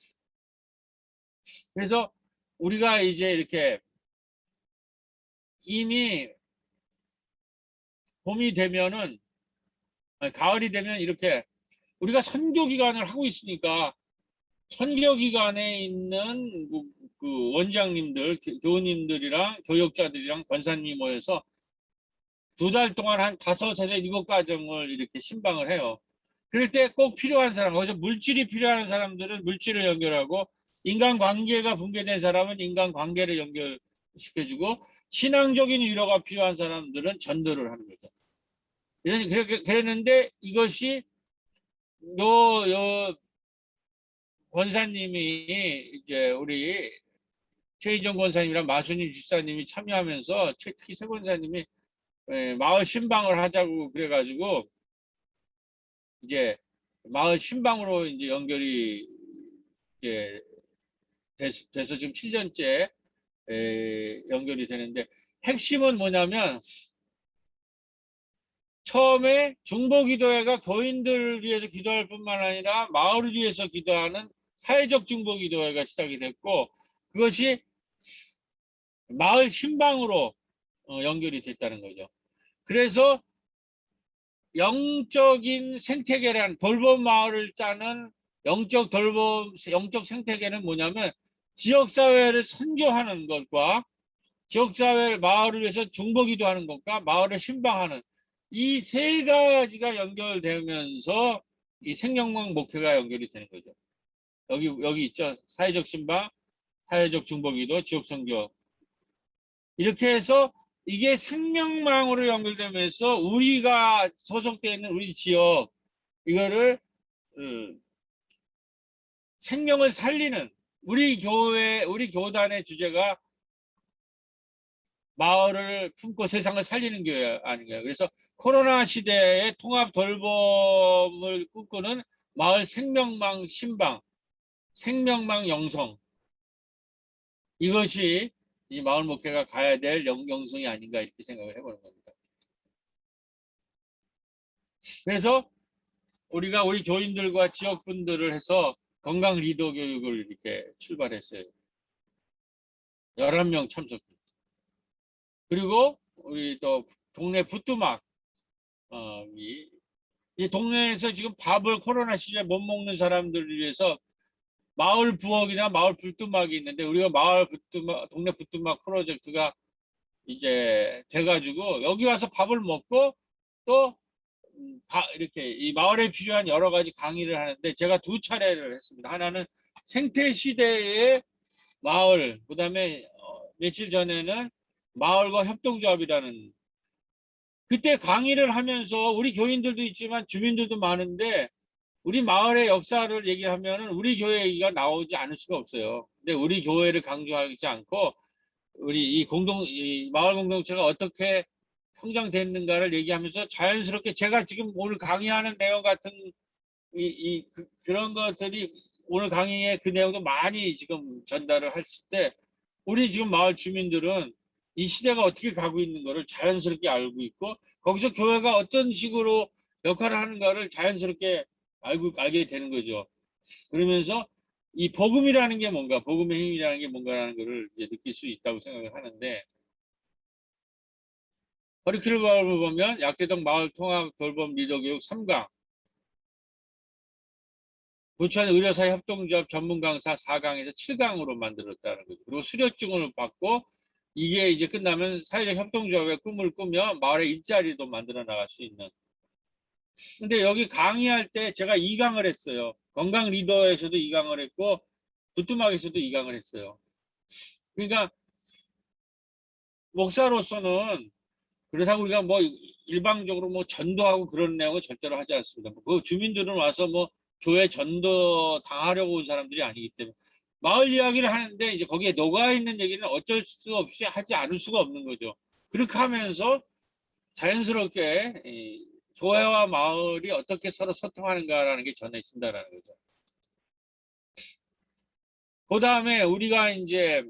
그래서 우리가 이제 이렇게 이미 봄이 되면은 아니, 가을이 되면 이렇게 우리가 선교 기간을 하고 있으니까 선교 기간에 있는 그 원장님들, 교우님들이랑 교역자들이랑 권사님이 모여서 2달 동안 한 5에서 7가정을 이렇게 신방을 해요. 그럴 때 꼭 필요한 사람, 거기서 물질이 필요한 사람들은 물질을 연결하고 인간관계가 붕괴된 사람은 인간관계를 연결시켜주고 신앙적인 위로가 필요한 사람들은 전도를 하는 거죠. 그랬는데 이것이 요 권사님이 이제 우리 최희정 권사님이랑 마수님 집사님이 참여하면서 특히 세 권사님이 마을 신방을 하자고 그래가지고 이제 마을 신방으로 이제 연결이 이제 돼서 지금 7년째 연결이 되는데 핵심은 뭐냐면 처음에 중보기도회가 교인들을 위해서 기도할 뿐만 아니라 마을을 위해서 기도하는 사회적 중보기도회가 시작이 됐고 그것이 마을 신방으로 연결이 됐다는 거죠. 그래서 영적인 생태계라는 돌봄 마을을 짜는 영적 생태계는 뭐냐면 지역사회를 선교하는 것과 지역사회 마을을 위해서 중보기도하는 것과 마을을 신방하는 이 3가지가 연결되면서 이 생명망 목회가 연결이 되는 거죠. 여기 있죠. 사회적 신방, 사회적 중보기도, 지역선교. 이렇게 해서 이게 생명망으로 연결되면서 우리가 소속되어 있는 우리 지역 이거를 생명을 살리는 우리 교회, 우리 교단의 주제가 마을을 품고 세상을 살리는 교회 아닌가요? 그래서 코로나 시대에 통합 돌봄을 꿈꾸는 마을 생명망 신방, 생명망 영성 이것이 이 마을 목회가 가야 될 영성이 아닌가 이렇게 생각을 해보는 겁니다. 그래서 우리가 우리 교인들과 지역분들을 해서 건강 리더 교육을 이렇게 출발했어요. 11명 참석. 그리고 우리 또 동네 부뚜막 이 동네에서 지금 밥을 코로나 시절에 못 먹는 사람들을 위해서 마을 부엌이나 마을 부뚜막이 있는데 우리가 마을 부뚜막 동네 부뚜막 프로젝트가 이제 돼가지고 여기 와서 밥을 먹고 또 이렇게 이 마을에 필요한 여러 가지 강의를 하는데 제가 2차례를 했습니다. 하나는 생태 시대의 마을, 그다음에 며칠 전에는 마을과 협동조합이라는 그때 강의를 하면서 우리 교인들도 있지만 주민들도 많은데 우리 마을의 역사를 얘기하면은 우리 교회 얘기가 나오지 않을 수가 없어요. 근데 우리 교회를 강조하지 않고 우리 이 마을 공동체가 어떻게 성장됐는가를 얘기하면서 자연스럽게 제가 지금 오늘 강의하는 내용 같은 그런 것들이 오늘 강의의 그 내용도 많이 지금 전달을 했을 때 우리 지금 마을 주민들은 이 시대가 어떻게 가고 있는 거를 자연스럽게 알고 있고 거기서 교회가 어떤 식으로 역할을 하는가를 자연스럽게 알게 되는 거죠. 그러면서 이 복음이라는 게 뭔가, 복음의 힘이라는 게 뭔가라는 거를 이제 느낄 수 있다고 생각을 하는데 커리큘럼을 보면 약대동 마을 통합 돌봄 리더 교육 3강, 부천 의료사 협동조합 전문 강사 4강에서 7강으로 만들었다는 거죠. 그리고 수료증을 받고 이게 이제 끝나면 사회적 협동조합의 꿈을 꾸며 마을의 일자리도 만들어 나갈 수 있는. 근데 여기 강의할 때 제가 2강을 했어요. 건강 리더에서도 2강을 했고 부뚜막에서도 2강을 했어요. 그러니까 목사로서는 그렇다고 우리가 뭐 일방적으로 뭐 전도하고 그런 내용을 절대로 하지 않습니다. 그 주민들은 와서 뭐 교회 전도 당하려고 온 사람들이 아니기 때문에 마을 이야기를 하는데 이제 거기에 녹아 있는 얘기는 어쩔 수 없이 하지 않을 수가 없는 거죠. 그렇게 하면서 자연스럽게 교회와 마을이 어떻게 서로 소통하는가라는 게 전해진다라는 거죠. 그 다음에 우리가 이제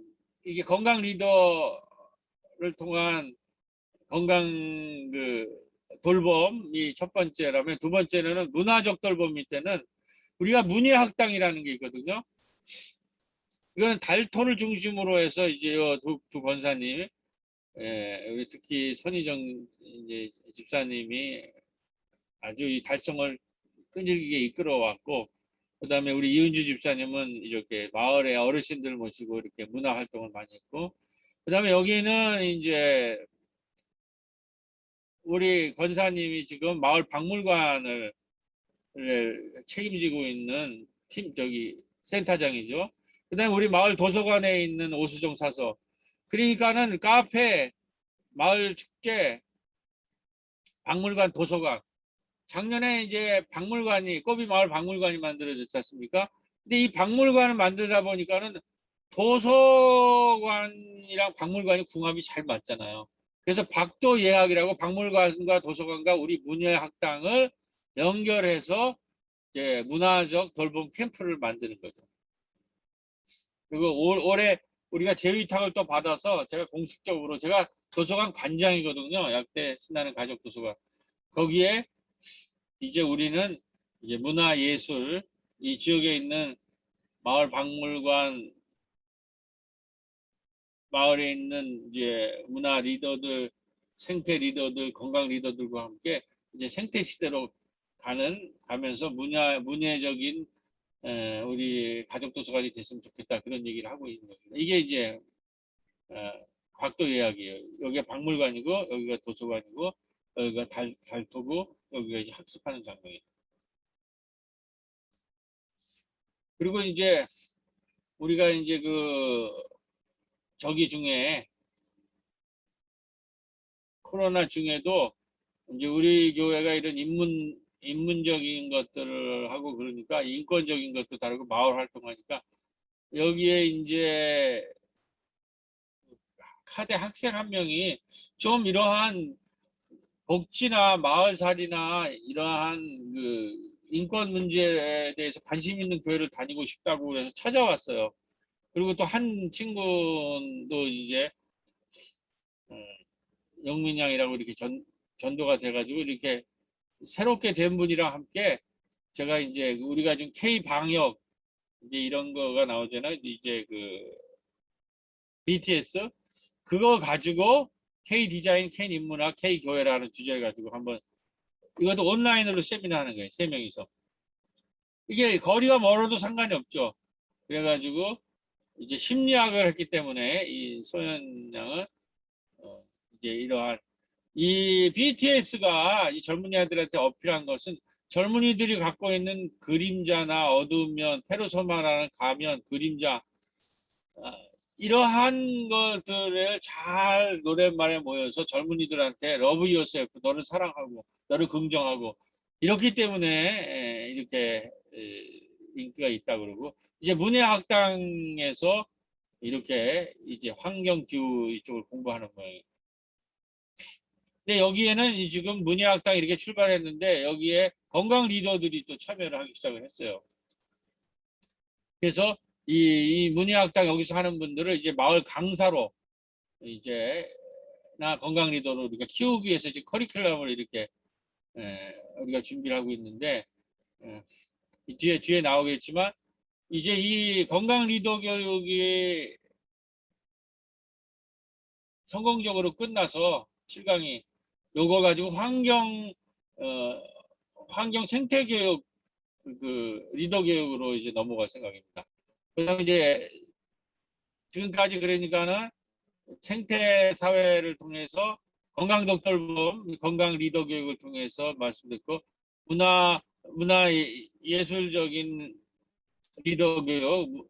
이게 건강 리더를 통한 건강 돌봄이 첫 번째라면 두 번째는 문화적 돌봄일 때는 우리가 문예학당이라는 게 있거든요. 이거는 달톤을 중심으로 해서 이제 두 권사님 우리 특히 선희정 이제 집사님이 아주 이 달성을 끈질기게 이끌어왔고, 그다음에 우리 이은주 집사님은 이렇게 마을의 어르신들 모시고 이렇게 문화 활동을 많이 했고, 그다음에 여기는 이제 우리 권사님이 지금 마을 박물관을 책임지고 있는 센터장이죠. 그다음에 우리 마을 도서관에 있는 오수정 사서, 그러니까는 카페, 마을 축제, 박물관, 도서관. 작년에 이제 꼬비 마을 박물관이 만들어졌지 않습니까? 근데 이 박물관을 만들다 보니까는 도서관이랑 박물관이 궁합이 잘 맞잖아요. 그래서 박도 예학이라고 박물관과 도서관과 우리 문예학당을 연결해서 이제 문화적 돌봄 캠프를 만드는 거죠. 그리고 올해 우리가 재위탁을 또 받아서 제가 공식적으로, 제가 도서관 관장이거든요. 약대 신나는 가족 도서관. 거기에 이제 우리는 이제 문화예술, 이 지역에 있는 마을 박물관, 마을에 있는 이제 문화 리더들, 생태 리더들, 건강 리더들과 함께 이제 생태 시대로 가면서 문예적인 우리 가족 도서관이 됐으면 좋겠다, 그런 얘기를 하고 있는 겁니다. 이게 이제 곽도 예약이에요. 여기가 박물관이고, 여기가 도서관이고, 여기가 달토고, 여기가 이제 학습하는 장면이에요. 그리고 이제 우리가 이제 저기 중에 코로나 중에도 이제 우리 교회가 이런 인문적인 것들을 하고, 그러니까 인권적인 것도 다르고 마을 활동하니까 여기에 이제 카대 학생 한 명이 좀 이러한 복지나 마을살이나 이러한 인권 문제에 대해서 관심 있는 교회를 다니고 싶다고 그래서 찾아왔어요. 그리고 또 한 친구도 이제 영민 양이라고 이렇게 전도가 돼가지고 이렇게 새롭게 된 분이랑 함께 제가 이제 우리가 지금 K 방역 이제 이런 거가 나오잖아요. 이제 BTS 그거 가지고 K 디자인, K 인문학, K 교회라는 주제를 가지고 한번, 이것도 온라인으로 세미나 하는 거예요. 3명이서. 이게 거리가 멀어도 상관이 없죠. 그래가지고 이제 심리학을 했기 때문에 이 소연 양은 이제 이러한 이 BTS가 이 젊은이들한테 어필한 것은 젊은이들이 갖고 있는 그림자나 어두운 면, 페르소마라는 가면, 그림자, 이러한 것들을 잘 노랫말에 모여서 젊은이들한테 러브 유어셀프, 너를 사랑하고 너를 긍정하고, 이렇기 때문에 이렇게 인기가 있다 그러고, 이제 문예학당에서 이렇게 이제 환경기후 이쪽을 공부하는 거예요. 근데 여기에는 지금 문예학당 이렇게 출발했는데 여기에 건강 리더들이 또 참여를 하기 시작을 했어요. 그래서 이 문예학당 여기서 하는 분들을 이제 마을 강사로 이제 건강 리더로 우리가 키우기 위해서 지금 커리큘럼을 이렇게 우리가 준비를 하고 있는데, 뒤에 나오겠지만 이제 이 건강 리더 교육이 성공적으로 끝나서 7강이 요거 가지고 환경 생태 교육 리더 교육으로 이제 넘어갈 생각입니다. 그다음에 이제 지금까지 그러니까는 생태 사회를 통해서 건강 독돌봄, 건강 리더 교육을 통해서 말씀드렸고, 문화 예술적인 리더 교육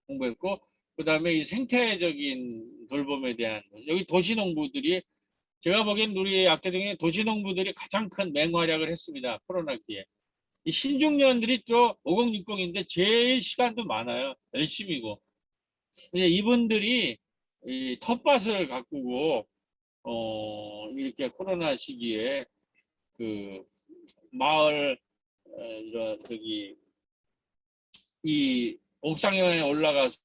공부했고, 그다음에 이 생태적인 돌봄에 대한, 여기 도시농부들이, 제가 보기엔 우리 약대동에 도시농부들이 가장 큰 맹활약을 했습니다. 코로나기에. 이 신중년들이 또 5060인데 제일 시간도 많아요. 열심히고. 이분들이 이 텃밭을 가꾸고 이렇게 코로나 시기에 마을 이런 이 옥상에 올라가서